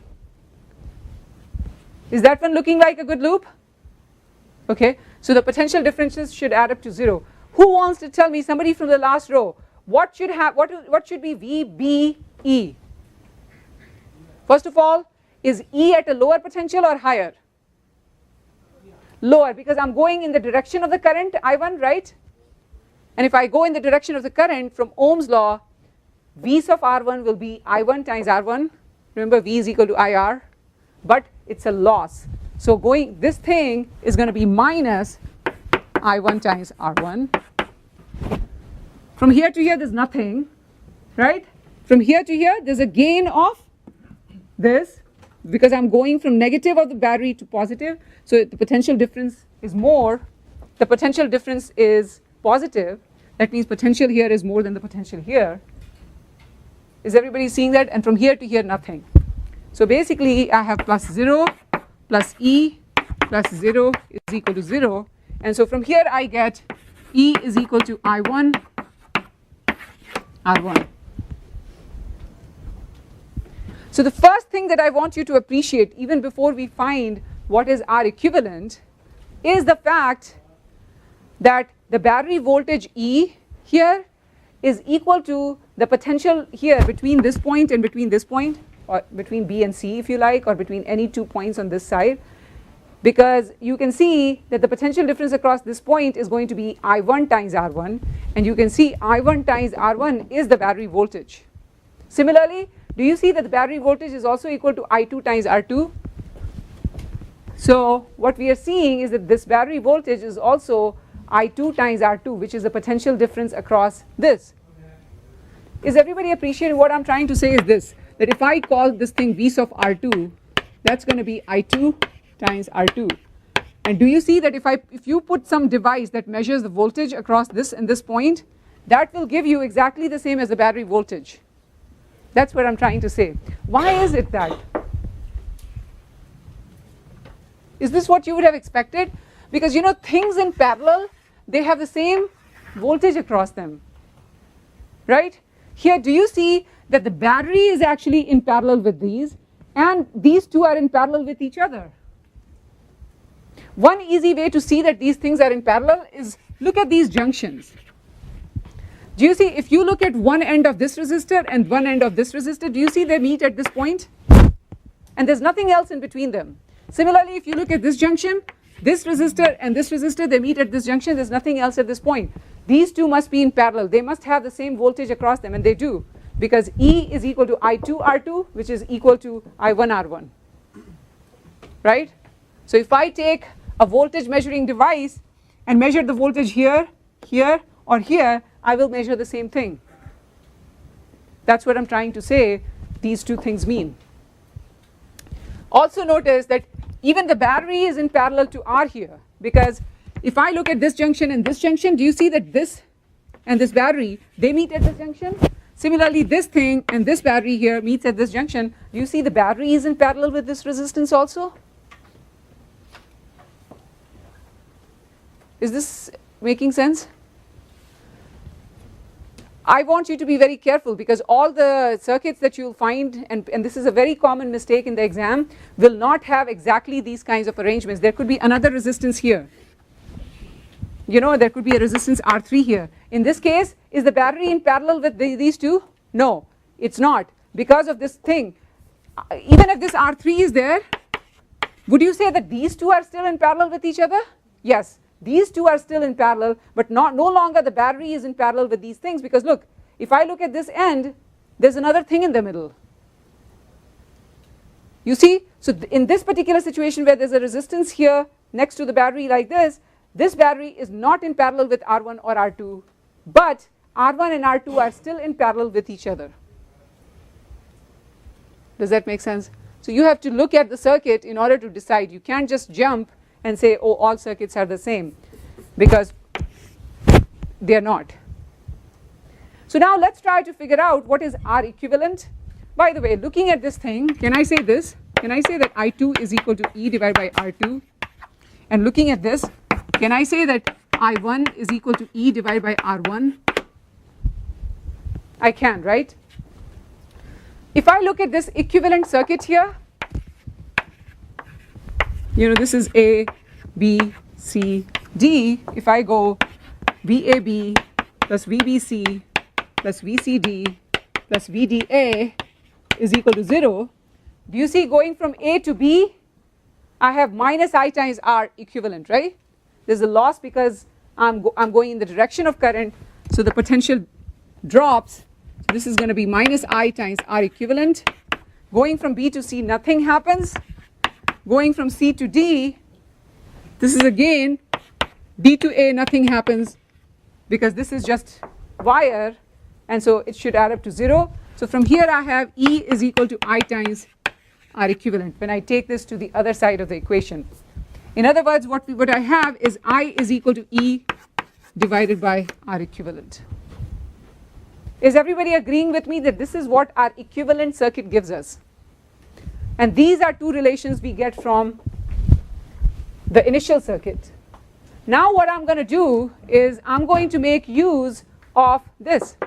Is that one looking like a good loop? Okay, so the potential differences should add up to 0. Who wants to tell me, somebody from the last row, what should be VBE? First of all, is E at a lower potential or higher? Lower, because I'm going in the direction of the current I1, right? And if I go in the direction of the current from Ohm's law, V of R1 will be I1 times R1. Remember, V is equal to IR, but it's a loss. So this thing is going to be minus I1 times R1. From here to here there's nothing, right? From here to here there's a gain of this, because I'm going from negative of the battery to positive, so the potential difference is more. The potential difference is positive. That means potential here is more than the potential here. Is everybody seeing that? And from here to here nothing. So basically I have plus 0 plus E plus 0 is equal to 0, and so from here I get E is equal to I1 R1. So the first thing that I want you to appreciate, even before we find what is R equivalent, is the fact that the battery voltage E here is equal to the potential here between this point and between this point, or between B and C if you like, or between any 2 points on this side, because you can see that the potential difference across this point is going to be I1 times R1, and you can see I1 times R1 is the battery voltage. Similarly, do you see that the battery voltage is also equal to I2 times R2? So what we are seeing is that this battery voltage is also I2 times R2, which is the potential difference across this. Is everybody appreciating what I'm trying to say is this, that if I call this thing V of R2, that's going to be I2 times R2. And do you see that if you put some device that measures the voltage across this and this point, that will give you exactly the same as the battery voltage. That's what I'm trying to say. Why is it that? Is this what you would have expected? Because you know, things in parallel, they have the same voltage across them, right? Here, do you see that the battery is actually in parallel with these, and these two are in parallel with each other? One easy way to see that these things are in parallel is look at these junctions. Do you see, if you look at one end of this resistor and one end of this resistor, do you see they meet at this point? And there's nothing else in between them. Similarly, if you look at this junction, this resistor and this resistor, they meet at this junction, there's nothing else at this point. These two must be in parallel. They must have the same voltage across them, and they do, because E is equal to I2 R2, which is equal to I1 R1, right? So if I take a voltage measuring device and measure the voltage here, here, or here, I will measure the same thing. That's what I'm trying to say these two things mean. Also notice that even the battery is in parallel to R here, because if I look at this junction and this junction, do you see that this and this battery, they meet at this junction? Similarly, this thing and this battery here meets at this junction. Do you see the battery is in parallel with this resistance also? Is this making sense? I want you to be very careful, because all the circuits that you'll find, and this is a very common mistake in the exam, will not have exactly these kinds of arrangements. There could be another resistance here. You know, there could be a resistance R3 here. In this case, is the battery in parallel with these two? No, it's not, because of this thing. Even if this R3 is there, would you say that these two are still in parallel with each other? Yes. These two are still in parallel, but no longer the battery is in parallel with these things, because look, if I look at this end, there's another thing in the middle. You see, so in this particular situation where there's a resistance here next to the battery like this battery is not in parallel with R1 or R2, but R1 and R2 are still in parallel with each other. Does that make sense? So you have to look at the circuit in order to decide. You can't just jump and say, oh, all circuits are the same, because they are not. So now let's try to figure out what is R equivalent. By the way, looking at this thing, can I say this? Can I say that I2 is equal to E divided by R2? And looking at this, can I say that I1 is equal to E divided by R1? I can, right? If I look at this equivalent circuit here, you know, this is A, B, C, D. If I go VAB plus VBC plus VCD plus VDA is equal to 0, do you see going from A to B, I have minus I times R equivalent, right? There's a loss because I'm going in the direction of current, so the potential drops. So this is going to be minus I times R equivalent. Going from B to C, nothing happens. Going from C to D, this is again D to A, nothing happens, because this is just wire, and so it should add up to 0. So from here I have E is equal to I times R equivalent when I take this to the other side of the equation. In other words, what I have is I is equal to E divided by R equivalent. Is everybody agreeing with me that this is what our equivalent circuit gives us? And these are two relations we get from the initial circuit. Now what I'm going to do is I'm going to make use of this.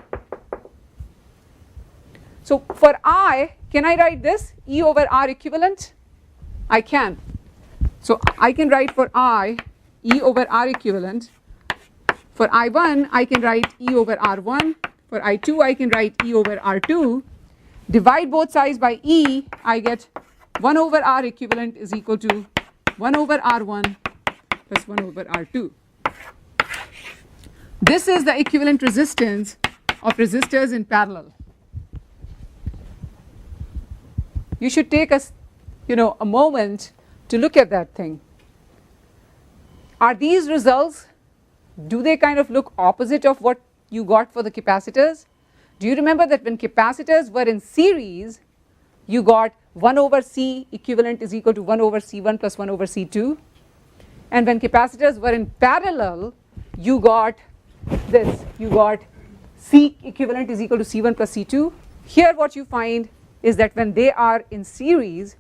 So for I, can I write this E over R equivalent? I can. So I can write for I E over R equivalent. For I1 I can write E over R1. For I2 I can write E over R2. Divide both sides by E, I get 1 over R equivalent is equal to 1 over R1 plus 1 over R2. This is the equivalent resistance of resistors in parallel. You should take a moment to look at that thing. Are these results, do they kind of look opposite of what you got for the capacitors? Do you remember that when capacitors were in series, you got 1 over C equivalent is equal to 1 over C1 plus 1 over C2? And when capacitors were in parallel, you got this. You got C equivalent is equal to C1 plus C2. Here what you find is that when they are in series,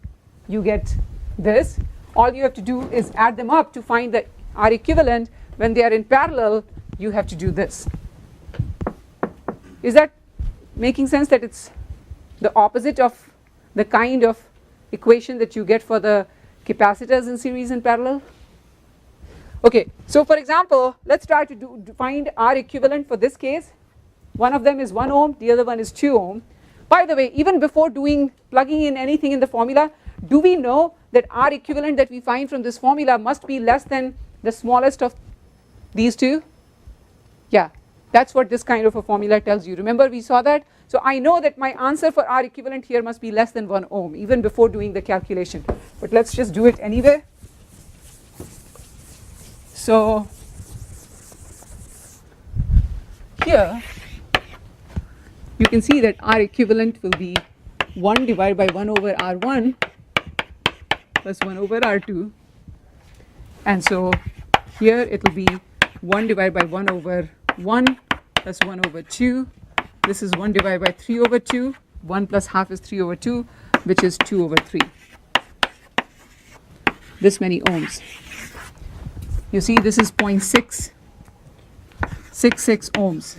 you get this. All you have to do is add them up to find the R equivalent. When they are in parallel, you have to do this. Is that making sense, that it's the opposite of the kind of equation that you get for the capacitors in series and parallel? Okay, so for example, let's try to find R equivalent for this case. One of them is 1 ohm, the other one is 2 ohm. By the way, even before plugging in anything in the formula, do we know that R equivalent that we find from this formula must be less than the smallest of these two? Yeah, that's what this kind of a formula tells you. Remember we saw that? So I know that my answer for R equivalent here must be less than 1 ohm even before doing the calculation. But let's just do it anyway. So here you can see that R equivalent will be 1 divided by 1 over R1 plus 1 over R2, and so here it will be 1 divided by 1 over 1 plus 1 over 2. This is 1 divided by 3 over 2. 1 plus half is 3 over 2, which is 2 over 3. This many ohms. You see this is 0.666 ohms.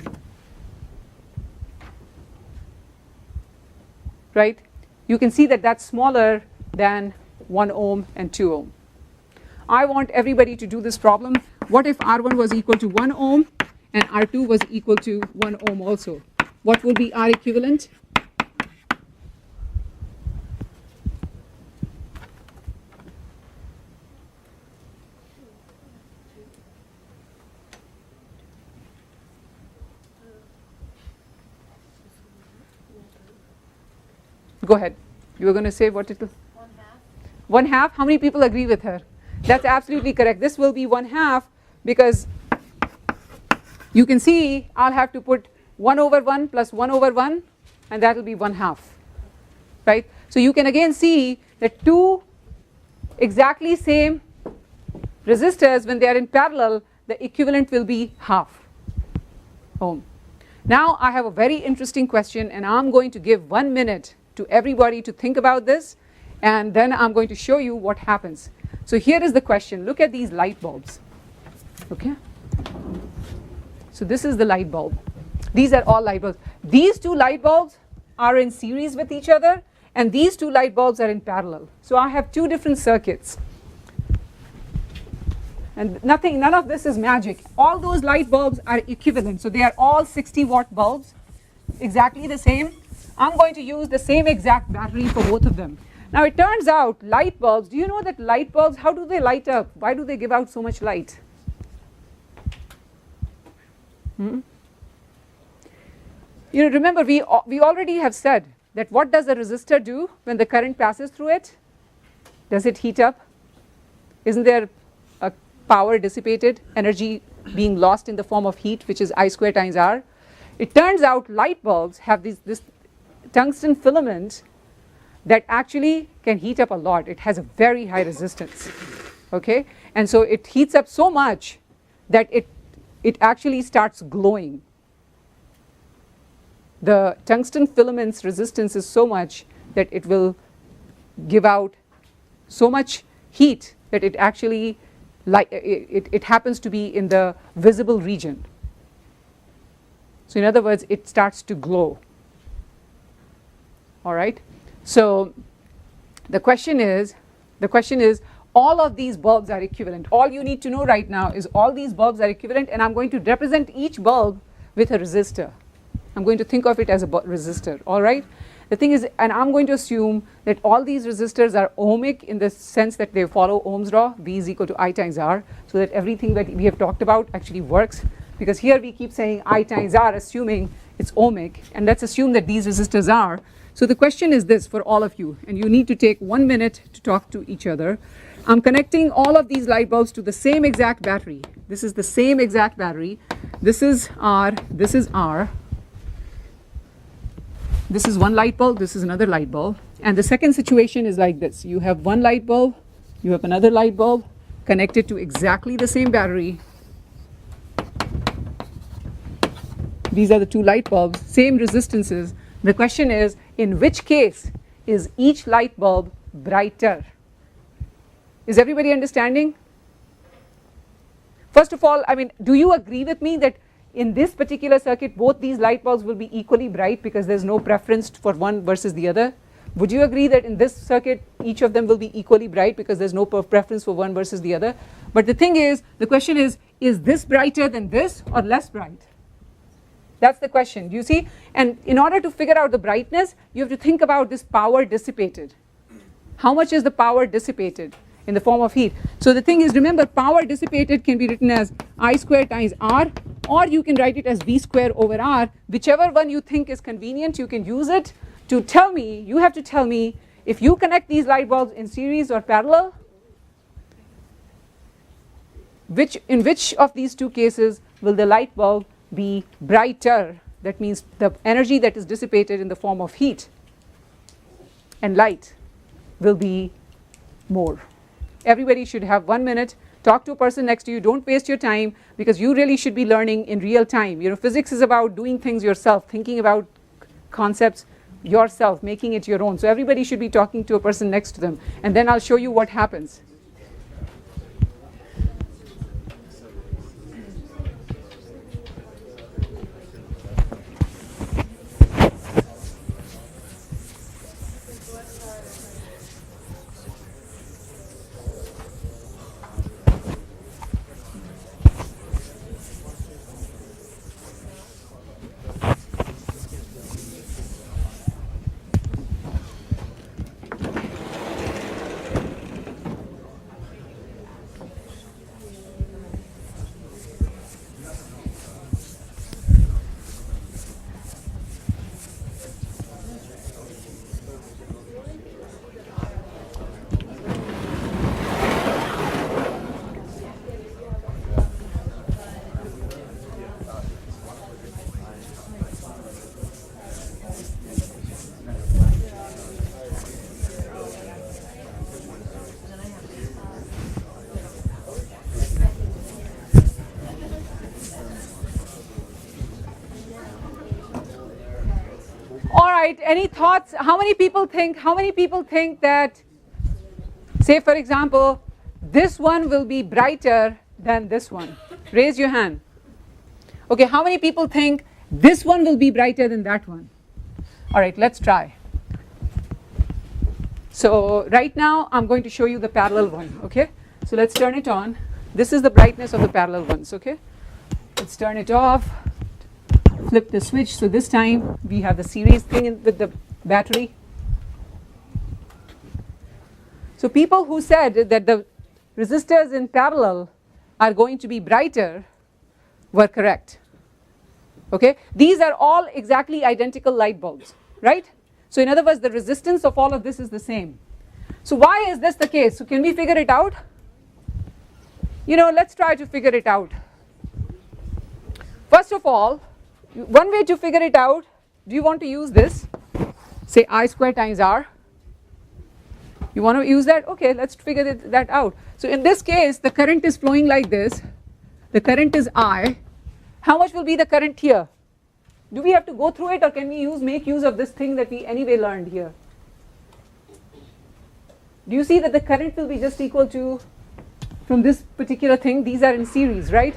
Right? You can see that that's smaller than 1 ohm and 2 ohm. I want everybody to do this problem. What if R1 was equal to 1 ohm and R2 was equal to 1 ohm also? What will be R equivalent? Go ahead. You were going to say what it will? 1/2. 1/2? How many people agree with her? That's absolutely correct. This will be 1/2 because you can see I'll have to put 1 over 1 plus 1 over 1 and that will be 1/2. Right? So you can again see that two exactly same resistors, when they are in parallel, the equivalent will be half ohm. Now I have a very interesting question and I'm going to give 1 minute to everybody to think about this, and then I'm going to show you what happens. So here is the question. Look at these light bulbs. Okay? So this is the light bulb. These are all light bulbs. These two light bulbs are in series with each other and these two light bulbs are in parallel. So I have two different circuits. And none of this is magic. All those light bulbs are equivalent. So they are all 60-watt bulbs, exactly the same. I'm going to use the same exact battery for both of them. Now it turns out light bulbs, do you know that light bulbs, how do they light up? Why do they give out so much light? You know, remember we already have said that what does a resistor do when the current passes through it? Does it heat up? Isn't there a power dissipated, energy being lost in the form of heat, which is I square times R? It turns out light bulbs have this tungsten filament that actually can heat up a lot. It has a very high resistance. Okay? And so it heats up so much that it actually starts glowing. The tungsten filament's resistance is so much that it will give out so much heat that it actually it happens to be in the visible region. So in other words, it starts to glow. All right? So the question is all of these bulbs are equivalent. All you need to know right now is all these bulbs are equivalent, and I'm going to represent each bulb with a resistor. I'm going to think of it as a resistor. All right? The thing is, and I'm going to assume that all these resistors are ohmic in the sense that they follow Ohm's law, V is equal to I times R, so that everything that we have talked about actually works. Because here we keep saying I times R, assuming it's ohmic, and let's assume that these resistors are. So the question is this for all of you, and you need to take 1 minute to talk to each other. I'm connecting all of these light bulbs to the same exact battery. This is the same exact battery. This is R, this is R. This is one light bulb, this is another light bulb. And the second situation is like this. You have one light bulb, you have another light bulb connected to exactly the same battery. These are the two light bulbs, same resistances. The question is, in which case is each light bulb brighter? Is everybody understanding? First of all, I mean, do you agree with me that in this particular circuit, both these light bulbs will be equally bright because there's no preference for one versus the other? Would you agree that in this circuit, each of them will be equally bright because there's no preference for one versus the other? But the thing is, the question is this brighter than this or less bright? That's the question, do you see? And in order to figure out the brightness, you have to think about this power dissipated. How much is the power dissipated in the form of heat? So the thing is, remember, power dissipated can be written as I square times R, or you can write it as V square over R. Whichever one you think is convenient, you can use it to tell me, you have to tell me, if you connect these light bulbs in series or parallel, in which of these two cases will the light bulb be brighter? That means the energy that is dissipated in the form of heat and light will be more. Everybody should have 1 minute. Talk to a person next to you. Don't waste your time, because you really should be learning in real time. You know, physics is about doing things yourself, thinking about concepts yourself, making it your own. So everybody should be talking to a person next to them, and then I'll show you what happens. Any thoughts? How many people think that, say for example, this one will be brighter than this one? Raise your hand. Okay, how many people think this one will be brighter than that one? All right, let's try. So right now I'm going to show you the parallel one, okay? So let's turn it on. This is the brightness of the parallel ones, okay? Let's turn it off. Flip the switch. So this time we have the series thing with the battery. So people who said that the resistors in parallel are going to be brighter were correct. Okay, these are all exactly identical light bulbs, right? So in other words, the resistance of all of this is the same. So why is this the case? So can we figure it out? You know, let's try to figure it out. First of all, one way to figure it out, do you want to use this? Say I square times R. You want to use that? Okay, let's figure that out. So in this case, the current is flowing like this. The current is I. How much will be the current here? Do we have to go through it, or can we make use of this thing that we anyway learned here? Do you see that the current will be just equal to, from this particular thing, these are in series, right?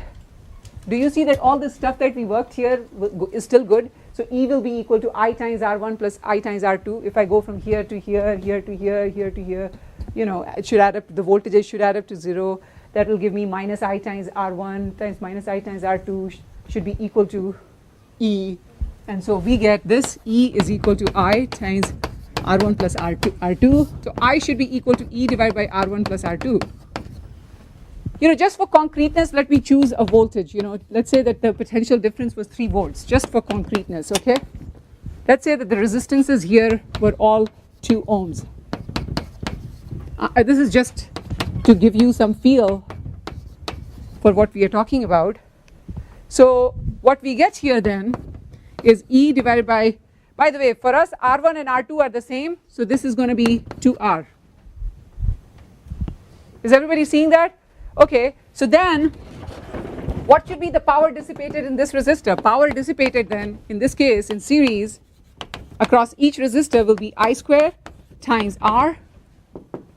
Do you see that all this stuff that we worked here is still good? So E will be equal to I times R1 plus I times R2. If I go from here to here, here to here, here to here, you know, it should add up, the voltages should add up to 0. That will give me minus I times R1 times minus I times R2 should be equal to E. And so we get this E is equal to I times R1 plus R2. So I should be equal to E divided by R1 plus R2. You know, just for concreteness, let me choose a voltage. You know, let's say that the potential difference was 3 volts, just for concreteness, okay? Let's say that the resistances here were all 2 ohms. This is just to give you some feel for what we are talking about. So what we get here then is E divided by the way, for us R1 and R2 are the same, so this is going to be 2R. Is everybody seeing that? Okay, so then what should be the power dissipated in this resistor? Power dissipated then, in this case, in series, across each resistor will be I square times R,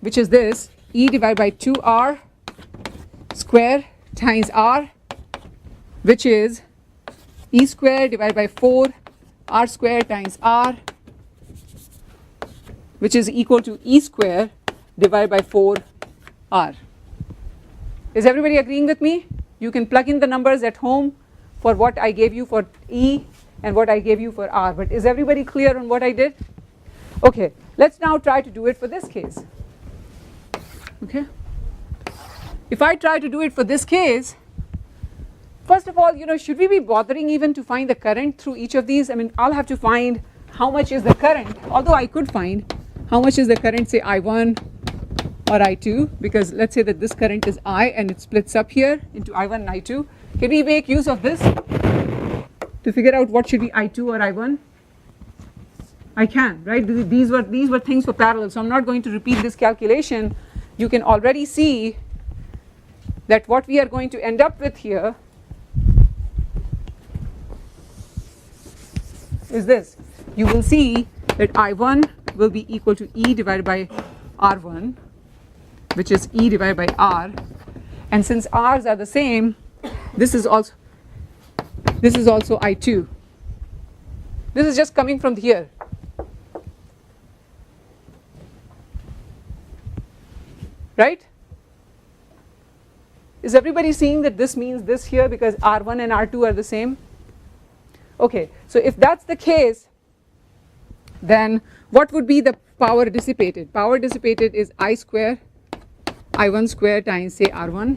which is this, E divided by 2R square times R, which is E square divided by 4 R square times R, which is equal to E square divided by 4 R. Is everybody agreeing with me? You can plug in the numbers at home for what I gave you for E and what I gave you for R, but is everybody clear on what I did? Okay, let's now try to do it for this case. Okay, if I try to do it for this case, first of all, should we be bothering even to find the current through each of these? I mean, I'll have to find how much is the current, although I could find how much is the current, say I1 or I2, because let's say that this current is I and it splits up here into I1 and I2. Can we make use of this to figure out what should be I2 or I1? I can, right? These were things for parallel, so I'm not going to repeat this calculation. You can already see that what we are going to end up with here is this. You will see that I1 will be equal to E divided by R1, which is E divided by R, and since R's are the same, this is also I2. This is just coming from here. Right? Is everybody seeing that this means this here because R1 and R2 are the same? Okay, so if that's the case, then what would be the power dissipated? Power dissipated is I square, I1 square times say R1.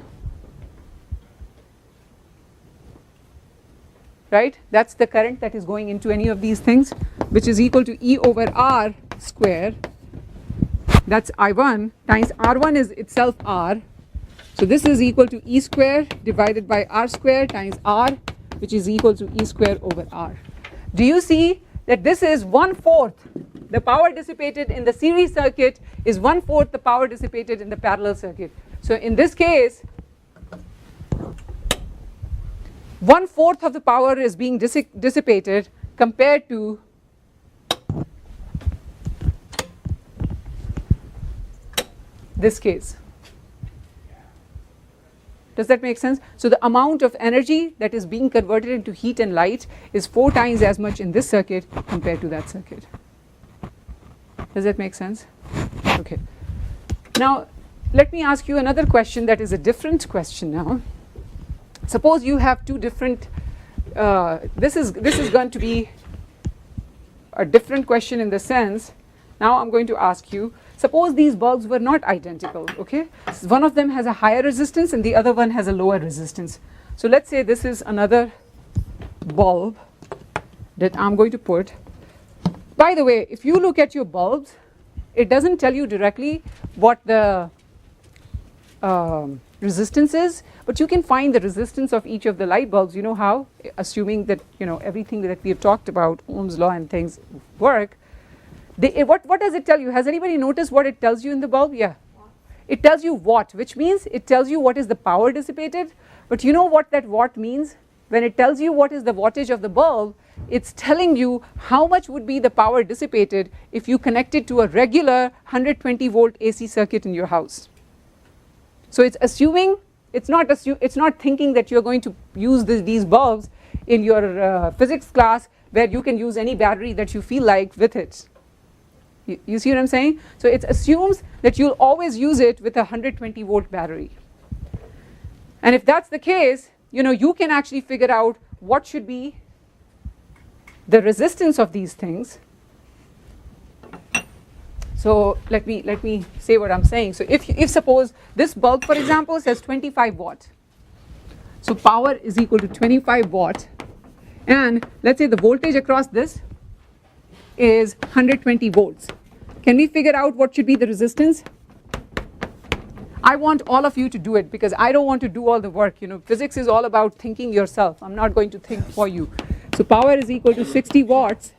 Right? That's the current that is going into any of these things, which is equal to E over R square. That's I1 times R1 is itself R. So this is equal to E square divided by R square times R, which is equal to E square over R. Do you see that this is 1/4? The power dissipated in the series circuit is 1/4 the power dissipated in the parallel circuit. So in this case, 1/4 of the power is being dissipated compared to this case. Does that make sense? So the amount of energy that is being converted into heat and light is 4 times as much in this circuit compared to that circuit. Does that make sense? Okay. Now let me ask you another question that is a different question now. Suppose you have two different, this is going to be a different question in the sense, now I'm going to ask you, suppose these bulbs were not identical, okay? One of them has a higher resistance and the other one has a lower resistance. So let's say this is another bulb that I'm going to put. By the way, if you look at your bulbs, it doesn't tell you directly what the resistance is, but you can find the resistance of each of the light bulbs. You know how? Assuming that everything that we have talked about, Ohm's law and things work. What does it tell you? Has anybody noticed what it tells you in the bulb? Yeah. It tells you watt, which means it tells you what is the power dissipated. But you know what that watt means? When it tells you what is the wattage of the bulb, it's telling you how much would be the power dissipated if you connected to a regular 120 volt AC circuit in your house. So it's assuming, it's not thinking that you're going to use these bulbs in your physics class where you can use any battery that you feel like with it. You see what I'm saying? So it assumes that you'll always use it with a 120 volt battery. And if that's the case, you can actually figure out what should be the resistance of these things. So let me say what I'm saying. So if suppose this bulb, for example, says 25 watt. So power is equal to 25 watt. And let's say the voltage across this is 120 volts. Can we figure out what should be the resistance? I want all of you to do it because I don't want to do all the work. Physics is all about thinking yourself. I'm not going to think for you. So power is equal to 60 watts.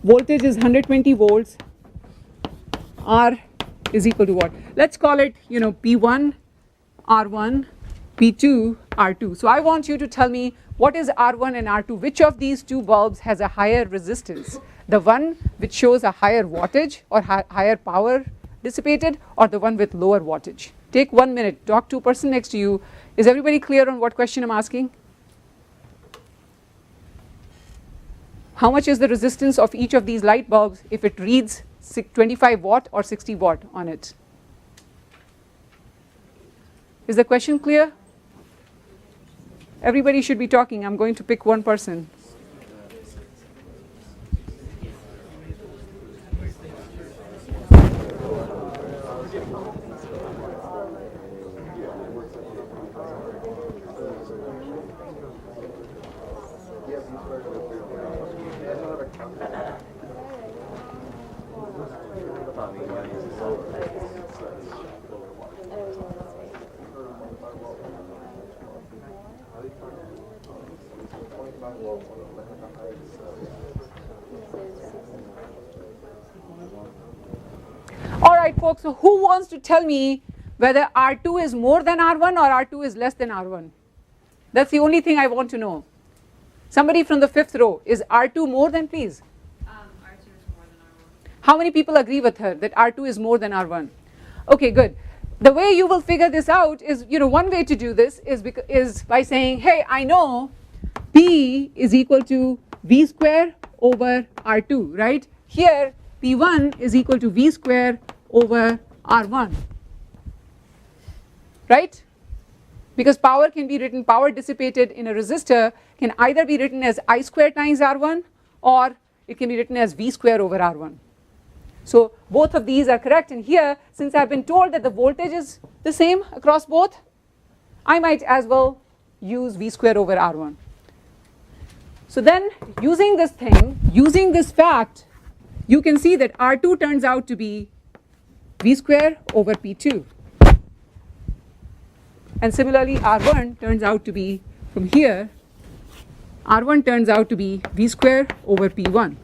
Voltage is 120 volts. R is equal to what? Let's call it, P1, R1, P2, R2. So I want you to tell me what is R1 and R2. Which of these two bulbs has a higher resistance? The one which shows a higher wattage or higher power dissipated, or the one with lower wattage? Take 1 minute, talk to a person next to you. Is everybody clear on what question I'm asking? How much is the resistance of each of these light bulbs if it reads 25 watt or 60 watt on it? Is the question clear? Everybody should be talking. I'm going to pick one person. All right, folks, so who wants to tell me whether R2 is more than R1 or R2 is less than R1? That's the only thing I want to know. Somebody from the 5th row, is R2 more than, please? R2 is more than R1. How many people agree with her that R2 is more than R1? Okay, good. The way you will figure this out is, one way to do this is by saying, hey, I know P is equal to V square over R2, right? Here, P1 is equal to V square over R1, right? Because power can be written, power dissipated in a resistor can either be written as I square times R1 or it can be written as V square over R1. So both of these are correct, and here, since I've been told that the voltage is the same across both, I might as well use V square over R1. So then using this thing, using this fact, you can see that R2 turns out to be V square over P2. And similarly, R1 turns out to be, from here, R1 turns out to be V square over P1.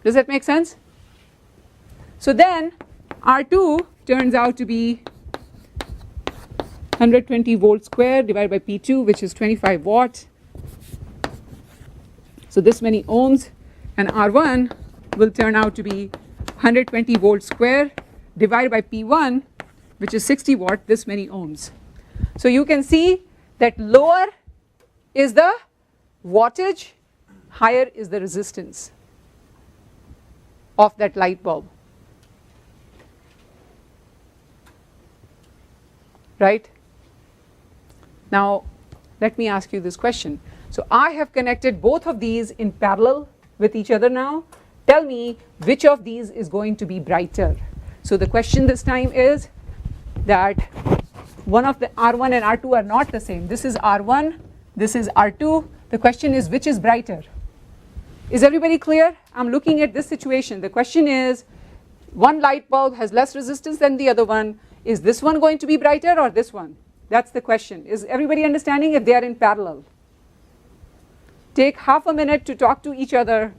Does that make sense? So then R2 turns out to be 120 volts square divided by P2, which is 25 watt. So this many ohms, and R1 will turn out to be 120 volts square divided by P1, which is 60 watt, this many ohms. So you can see that lower is the wattage, higher is the resistance of that light bulb, right? Now let me ask you this question. So I have connected both of these in parallel with each other now. Tell me which of these is going to be brighter. So the question this time is that one of the R1 and R2 are not the same. This is R1, this is R2. The question is which is brighter? Is everybody clear? I'm looking at this situation. The question is, one light bulb has less resistance than the other one. Is this one going to be brighter or this one? That's the question. Is everybody understanding if they are in parallel? Take half a minute to talk to each other.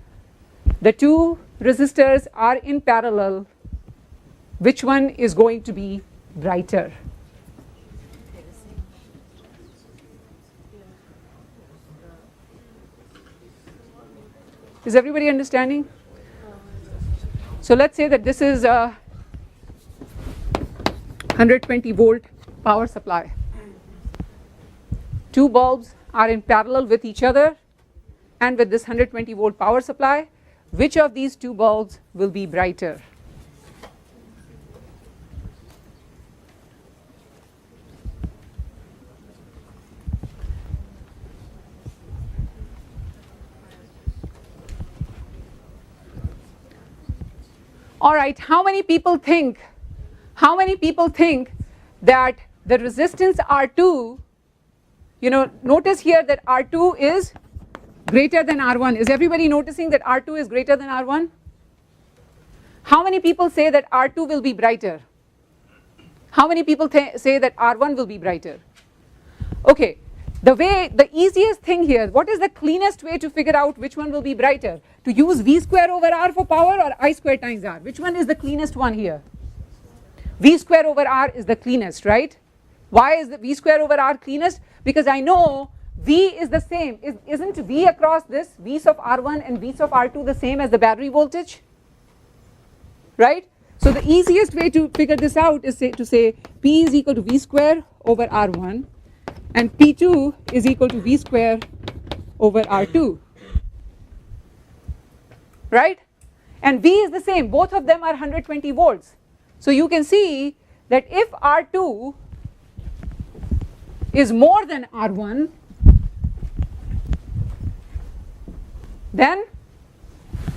The two resistors are in parallel. Which one is going to be brighter? Is everybody understanding? So let's say that this is a 120 volt power supply. Two bulbs are in parallel with each other and with this 120 volt power supply. Which of these two bulbs will be brighter? All right, how many people think that the resistance R2, notice here that R2 is greater than R1. Is everybody noticing that R2 is greater than R1? How many people say that R2 will be brighter? How many people say that R1 will be brighter? Okay, the easiest thing here, what is the cleanest way to figure out which one will be brighter? To use V square over R for power or I square times R? Which one is the cleanest one here? V square over R is the cleanest, right? Why is the V square over R cleanest? Because I know V is the same. Isn't V across this, V's of R1 and V's of R2 the same as the battery voltage? Right? So the easiest way to figure this out is to say P is equal to V square over R1 and P2 is equal to V square over R2. Right? And V is the same. Both of them are 120 volts. So you can see that if R2 is more than R1, then,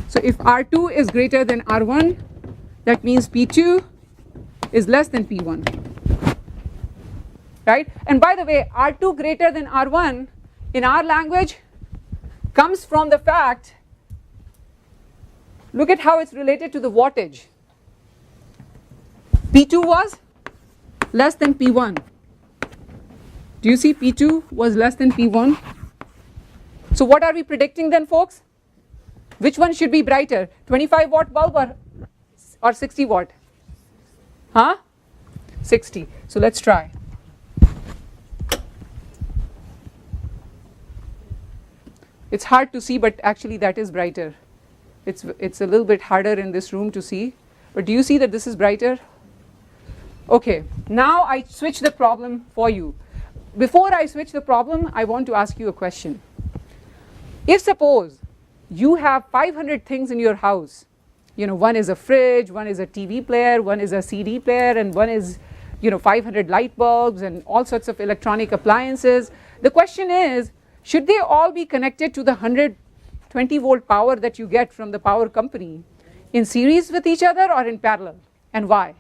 so if R2 is greater than R1, that means P2 is less than P1, right? And by the way, R2 greater than R1 in our language comes from the fact, look at how it's related to the wattage. P2 was less than P1. Do you see P2 was less than P1? So what are we predicting then, folks? Which one should be brighter, 25 watt bulb or 60 watt? Huh? 60. So let's try. It's hard to see, but actually that is brighter. It's a little bit harder in this room to see, but do you see that this is brighter? Okay, now I switch the problem for you. Before I switch the problem, I want to ask you a question. If suppose you have 500 things in your house, you know, one is a fridge, one is a TV player, one is a CD player, and one is, you know, 500 light bulbs and all sorts of electronic appliances. The question is, should they all be connected to the 120 volt power that you get from the power company in series with each other or in parallel, and why?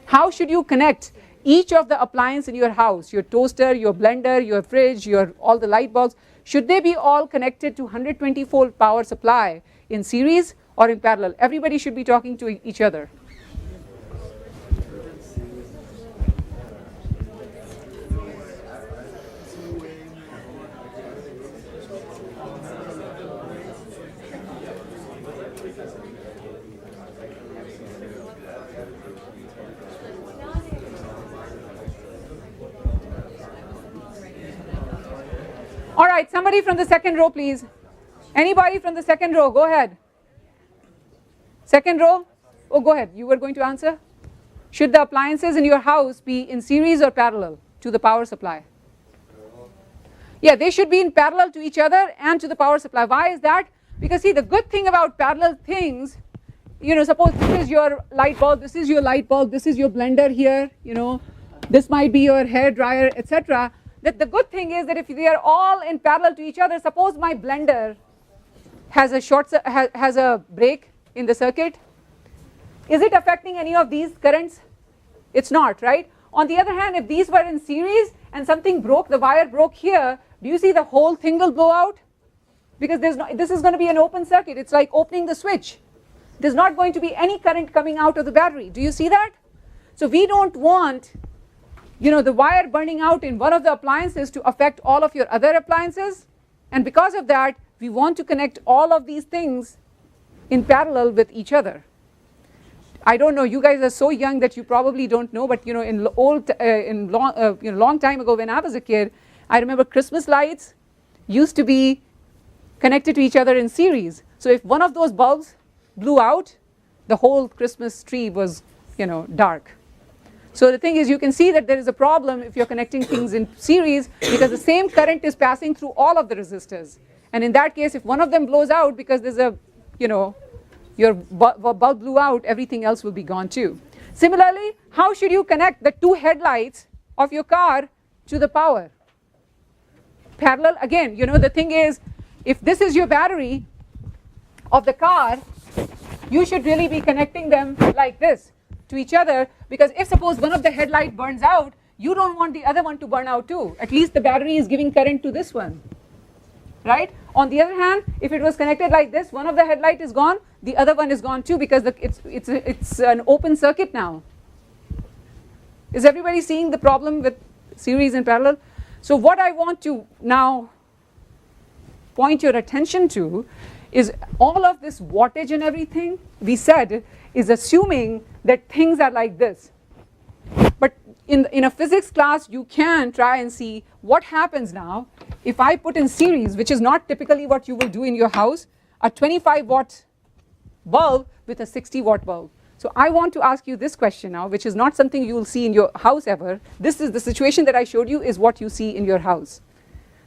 How should you connect each of the appliances in your house, your toaster, your blender, your fridge, all the light bulbs? Should they be all connected to 120 volt power supply in series or in parallel? Everybody should be talking to each other. All right, somebody from the second row, please. Anybody from the second row, go ahead. Second row? Oh, go ahead. You were going to answer? Should the appliances in your house be in series or parallel to the power supply? Yeah, they should be in parallel to each other and to the power supply. Why is that? Because see, the good thing about parallel things, you know, suppose this is your light bulb, this is your light bulb, this is your blender here, you know, this might be your hair dryer, etc. That the good thing is that if they are all in parallel to each other, suppose my blender has a break in the circuit, is it affecting any of these currents? It's not, right? On the other hand, if these were in series and something broke, the wire broke here, do you see the whole thing will blow out? Because this is going to be an open circuit. It's like opening the switch. There's not going to be any current coming out of the battery. Do you see that? So we don't want, you know, the wire burning out in one of the appliances to affect all of your other appliances, and because of that we want to connect all of these things in parallel with each other. I don't know, you guys are so young that you probably don't know, but you know, long time ago when I was a kid, I remember Christmas lights used to be connected to each other in series. So if one of those bulbs blew out, the whole Christmas tree was, you know, dark. So the thing is, you can see that there is a problem if you're connecting things in series, because the same current is passing through all of the resistors. And in that case, if one of them blows out because there's a, you know, your bulb blew out, everything else will be gone too. Similarly, how should you connect the two headlights of your car to the power? Parallel again, you know, the thing is, if this is your battery of the car, you should really be connecting them like this to each other, because if suppose one of the headlight burns out, you don't want the other one to burn out too. At least the battery is giving current to this one, right? On the other hand, if it was connected like this, one of the headlight is gone, the other one is gone too, because it's an open circuit now. Is everybody seeing the problem with series and parallel? So what I want to now point your attention to is all of this wattage and everything we said is assuming that things are like this. But in a physics class, you can try and see what happens now if I put in series, which is not typically what you will do in your house, a 25 watt bulb with a 60 watt bulb. So I want to ask you this question now, which is not something you will see in your house ever. This is the situation that I showed you is what you see in your house.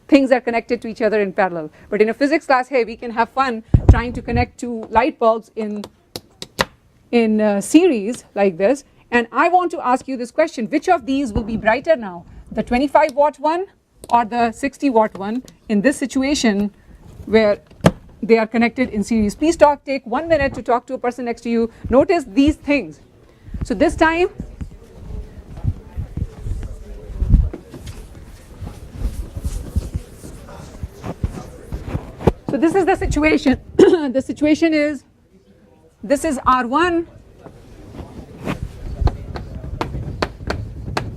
Things are connected to each other in parallel. But in a physics class, hey, we can have fun trying to connect two light bulbs in in series like this, and I want to ask you this question: which of these will be brighter now, the 25 watt one or the 60 watt one in this situation where they are connected in series? Please take 1 minute to talk to a person next to you. Notice these things. So this time, so this is the situation. The situation is, this is R1,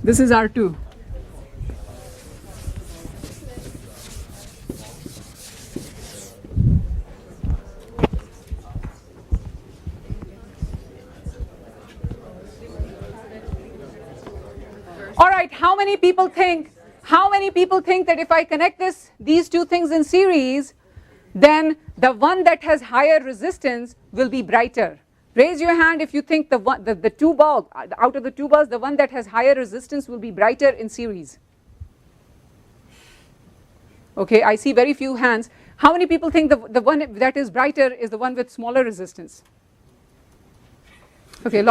this is R2. All right, how many people think that if I connect these two things in series, then the one that has higher resistance will be brighter? Raise your hand if you think the two bulbs, out of the two bulbs, the one that has higher resistance will be brighter in series. Okay, I see very few hands. How many people think the one that is brighter is the one with smaller resistance? Okay,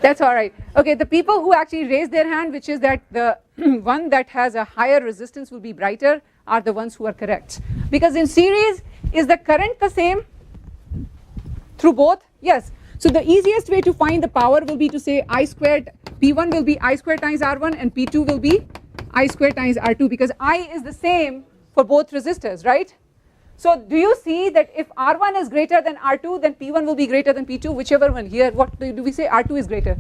that's all right. Okay, the people who actually raised their hand, which is that the one that has a higher resistance will be brighter, are the ones who are correct. Because in series, is the current the same through both? Yes. So the easiest way to find the power will be to say I squared, P1 will be I squared times R1 and P2 will be I squared times R2, because I is the same for both resistors, right? So do you see that if R1 is greater than R2, then P1 will be greater than P2, whichever one. Here, what do we say? R2 is greater.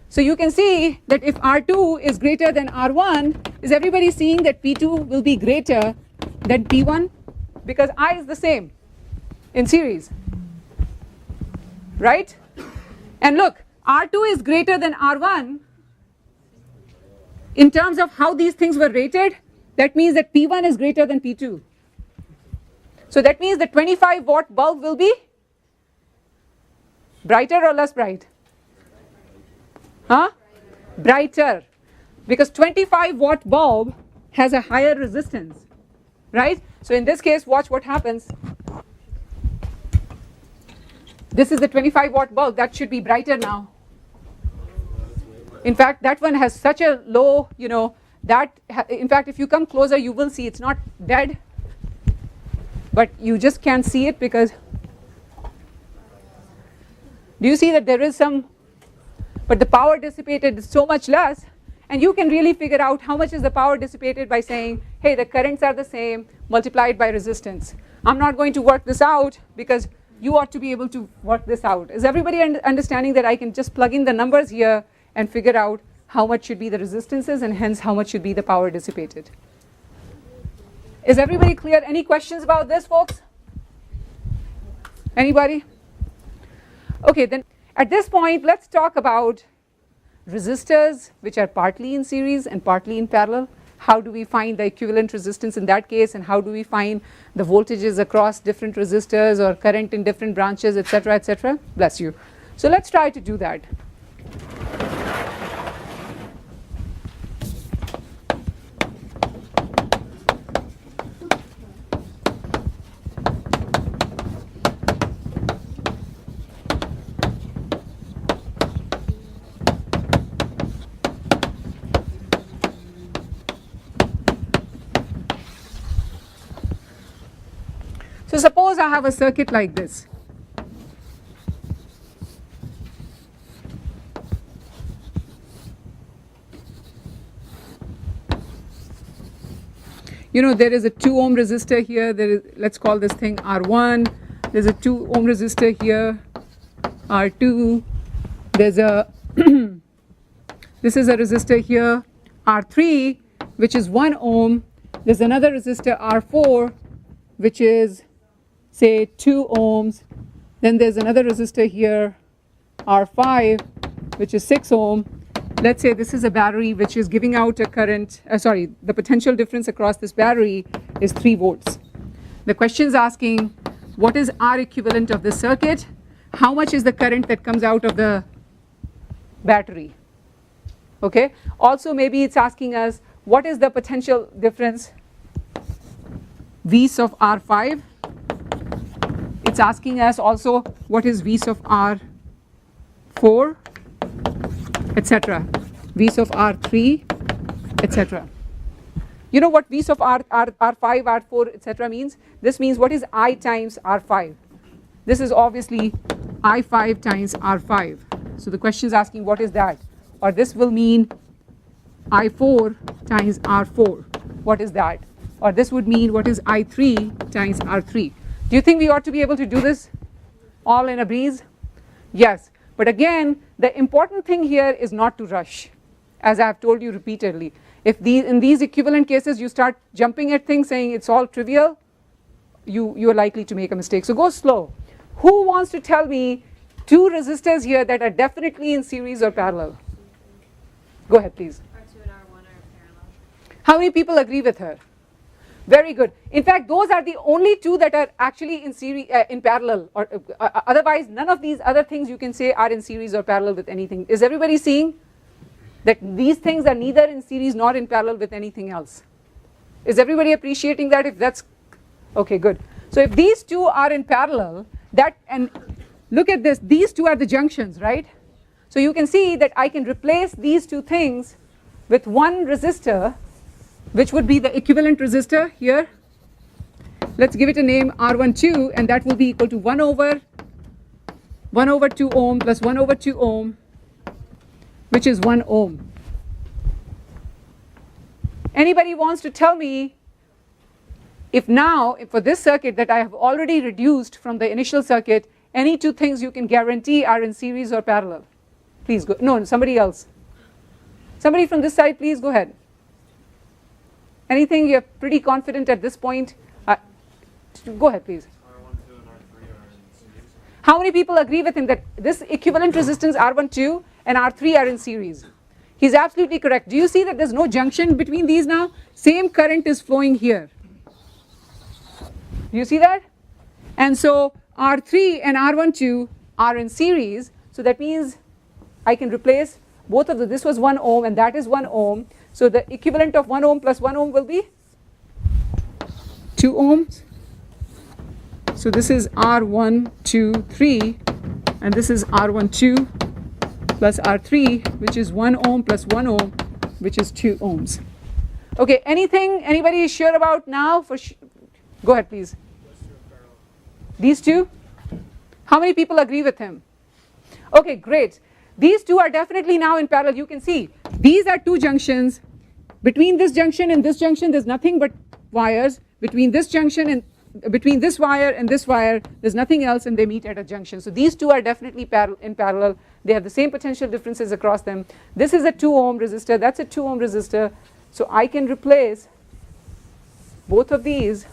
So you can see that if R2 is greater than R1, is everybody seeing that P2 will be greater than P1? Because I is the same in series, right? And look, R2 is greater than R1 in terms of how these things were rated. That means that P1 is greater than P2. So that means the 25 watt bulb will be brighter or less bright? Huh? Brighter, because 25 watt bulb has a higher resistance, right? So in this case, watch what happens. This is the 25 watt bulb, that should be brighter now. In fact, that one has such a low, in fact, if you come closer, you will see it's not dead, but you just can't see it because, do you see that there is some, but the power dissipated is so much less, and you can really figure out how much is the power dissipated by saying, hey, the currents are the same multiplied by resistance. I'm not going to work this out because you ought to be able to work this out. Is everybody understanding that I can just plug in the numbers here and figure out how much should be the resistances and hence how much should be the power dissipated? Is everybody clear? Any questions about this, folks? Anybody? Okay, then at this point, let's talk about resistors, which are partly in series and partly in parallel. How do we find the equivalent resistance in that case, and how do we find the voltages across different resistors or current in different branches, etc., etc.? Bless you. So let's try to do that. So suppose I have a circuit like this. There is a 2 ohm resistor here. There is, let's call this thing R1. There's a 2 ohm resistor here, R2. There's a this is a resistor here, R3, which is 1 ohm. There's another resistor, R4, which is, say, 2 ohms. Then there's another resistor here, R5, which is 6 ohm. Let's say this is a battery which is giving out a current, the potential difference across this battery is 3 volts. The question is asking, what is R equivalent of this circuit? How much is the current that comes out of the battery? Okay. Also, maybe it's asking us, what is the potential difference V's of R5? It's asking us also, what is V's of R4? R4, etc. V's of R3, etc. You know what V's of R5, R4, etc. means? This means what is I times R5? This is obviously I5 times R5. So the question is asking what is that? Or this will mean I4 times R4. What is that? Or this would mean what is I3 times R3. Do you think we ought to be able to do this all in a breeze? Yes. But again, the important thing here is not to rush, as I have told you repeatedly. If in these equivalent cases you start jumping at things saying it's all trivial, you are likely to make a mistake. So go slow. Who wants to tell me two resistors here that are definitely in series or parallel? Go ahead, please. R2 and R1 are parallel. How many people agree with her? Very good. In fact, those are the only two that are actually in series, in parallel. Or otherwise, none of these other things you can say are in series or parallel with anything. Is everybody seeing that these things are neither in series nor in parallel with anything else? Is everybody appreciating that? If that's okay, good. So if these two are in parallel, and look at this, these two are the junctions, right? So you can see that I can replace these two things with one resistor, which would be the equivalent resistor here. Let's give it a name R12, and that will be equal to 1 over 2 ohm plus 1 over 2 ohm, which is 1 ohm. Anybody wants to tell me if now, for this circuit that I have already reduced from the initial circuit, any two things you can guarantee are in series or parallel? Please go. No, somebody else. Somebody from this side, please go ahead. Anything you're pretty confident at this point? Go ahead, please. R12 and R3 are in series. How many people agree with him that this equivalent resistance R12 and R3 are in series? He's absolutely correct. Do you see that there's no junction between these now? Same current is flowing here. Do you see that? And so R3 and R12 are in series. So that means I can replace both of them. This was 1 ohm and that is 1 ohm. So the equivalent of 1 ohm plus 1 ohm will be 2 ohms. So this is R1, 2, 3, and this is R12 plus R3, which is 1 ohm plus 1 ohm, which is 2 ohms. Okay, anybody is sure about now? Go ahead, please. These two? How many people agree with him? Okay, great. These two are definitely now in parallel. You can see these are two junctions. Between this junction and this junction, there's nothing but wires. Between this junction and between this wire and this wire, there's nothing else, and they meet at a junction. So these two are definitely in parallel. They have the same potential differences across them. This is a 2 ohm resistor. That's a 2 ohm resistor. So I can replace both of these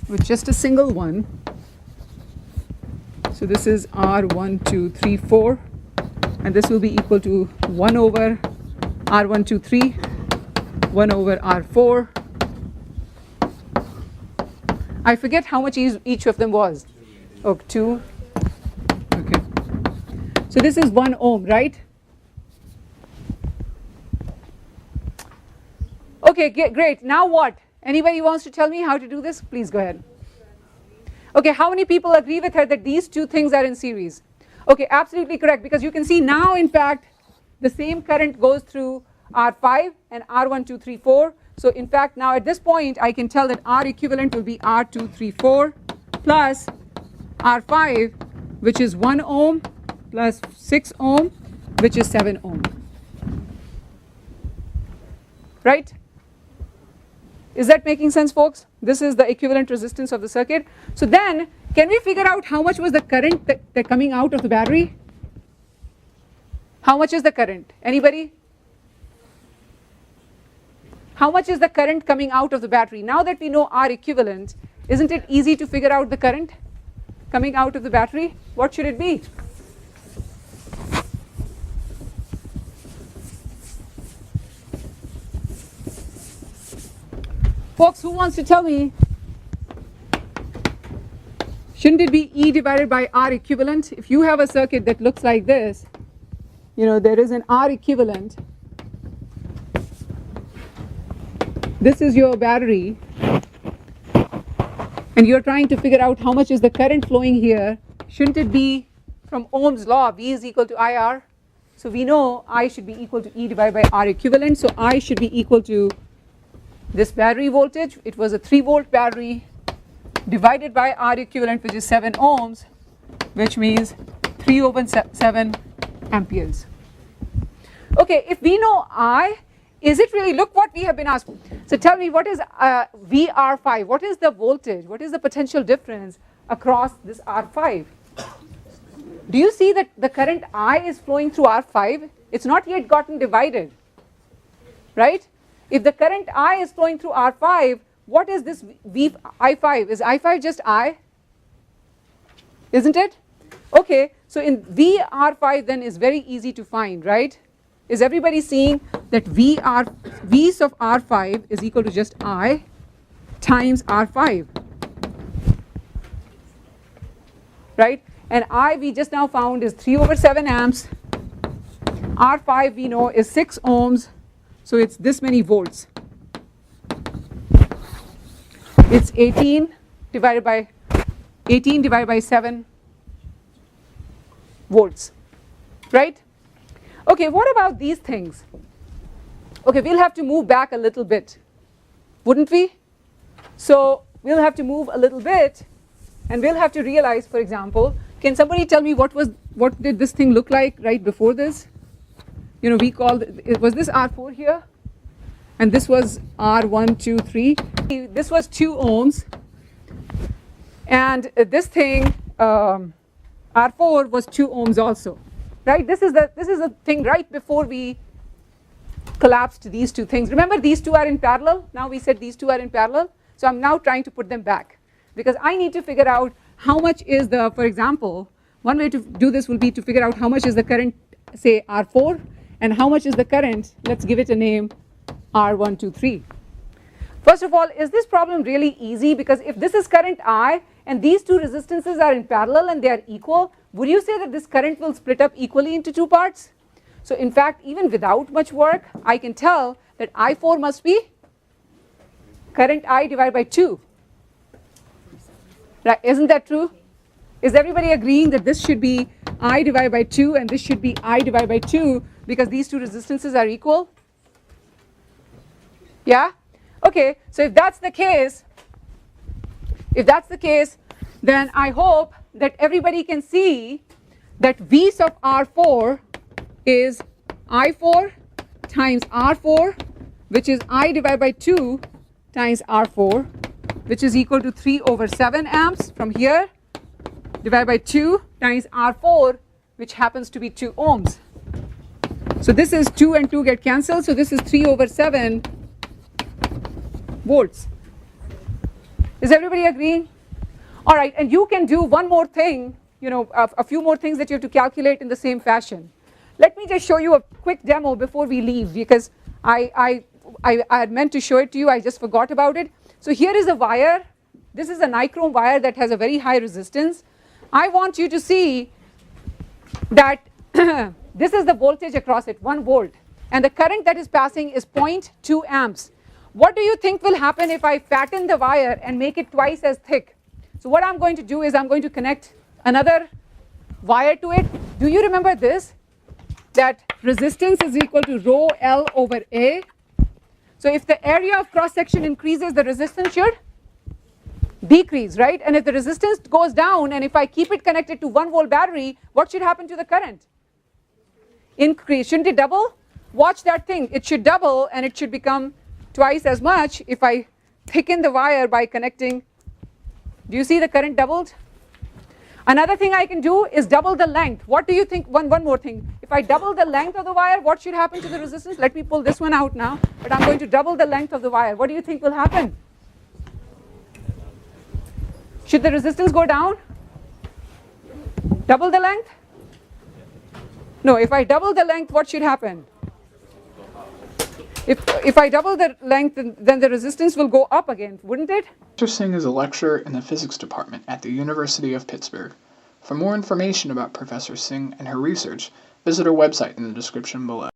with just a single one. So this is R1, 2, 3, 4, and this will be equal to 1 over R1, 2, 3, 1 over R4. I forget how much each of them was. Oh, 2. Okay. So this is 1 ohm, right? Okay, great. Now what? Anybody wants to tell me how to do this? Please go ahead. Okay, how many people agree with her that these two things are in series? Okay, absolutely correct, because you can see now, in fact, the same current goes through R5 and R1, 2, 3, 4. So in fact, now at this point, I can tell that R equivalent will be R2, 3, 4 plus R5, which is 1 ohm plus 6 ohm, which is 7 ohm. Right? Is that making sense, folks? This is the equivalent resistance of the circuit. So then, can we figure out how much was the current that coming out of the battery? How much is the current? Anybody? How much is the current coming out of the battery? Now that we know R equivalent, isn't it easy to figure out the current coming out of the battery? What should it be? Folks, who wants to tell me? Shouldn't it be E divided by R equivalent? If you have a circuit that looks like this, there is an R equivalent. This is your battery, and you're trying to figure out how much is the current flowing here. Shouldn't it be from Ohm's law, V is equal to IR. So we know I should be equal to E divided by R equivalent. So I should be equal to this battery voltage. It was a 3-volt battery divided by R equivalent, which is 7 ohms, which means 3/7 amperes. Okay, if we know I, is it really, look what we have been asked. So tell me, what is VR5? What is the voltage? What is the potential difference across this R5? Do you see that the current I is flowing through R5? It's not yet gotten divided, right? If the current I is flowing through R5, what is this I5? Is I5 just I? Isn't it? Okay, so in VR5 then is very easy to find, right? Is everybody seeing that V's of R5 is equal to just I times R5, right? And I we just now found is 3/7 amps. R5 we know is 6 ohms, so it's this many volts. It's 18 divided by 7 volts, right? Okay, what about these things? Okay, we'll have to move back a little bit, wouldn't we? So we'll have to move a little bit, and we'll have to realize, for example, can somebody tell me what did this thing look like right before this? You know, we called it, was this R4 here? And this was R1, 2, 3. This was 2 ohms. And this thing, R4 was 2 ohms also, right? This is the thing right before we collapsed these two things. Remember, these two are in parallel. Now we said these two are in parallel. So I'm now trying to put them back because I need to figure out how much is the, for example, one way to do this will be to figure out how much is the current, say R4, and how much is the current, let's give it a name, R1, 2, 3. First of all, is this problem really easy? Because if this is current I and these two resistances are in parallel and they are equal, would you say that this current will split up equally into 2 parts? So in fact, even without much work, I can tell that I4 must be current I divided by 2. Right? Isn't that true? Is everybody agreeing that this should be I divided by 2 and this should be I divided by 2 because these two resistances are equal? Yeah? Okay, so if that's the case, then I hope that everybody can see that V's of R4 is I4 times R4, which is I divided by 2 times R4, which is equal to 3/7 amps from here, divided by 2 times R4, which happens to be 2 ohms. So this is 2 and 2 get cancelled, so this is 3/7 volts. Is everybody agreeing? All right, and you can do one more thing, you know, a few more things that you have to calculate in the same fashion. Let me just show you a quick demo before we leave because I had meant to show it to you, I just forgot about it. So here is a wire. This is a nichrome wire that has a very high resistance. I want you to see that this is the voltage across it, 1 volt, and the current that is passing is 0.2 amps. What do you think will happen if I fatten the wire and make it twice as thick? So what I'm going to do is I'm going to connect another wire to it. Do you remember this? That resistance is equal to rho L over A. So if the area of cross section increases, the resistance should decrease, right? And if the resistance goes down and if I keep it connected to 1 volt battery, what should happen to the current? Increase. Shouldn't it double? Watch that thing. It should double and it should become twice as much if I thicken the wire by connecting. Do you see the current doubled? Another thing I can do is double the length. What do you think? One more thing. If I double the length of the wire, what should happen to the resistance? Let me pull this one out now, but I'm going to double the length of the wire. What do you think will happen? Should the resistance go down? Double the length? No, if I double the length, what should happen? If I double the length, then the resistance will go up again, wouldn't it? Professor Singh is a lecturer in the physics department at the University of Pittsburgh. For more information about Professor Singh and her research, visit her website in the description below.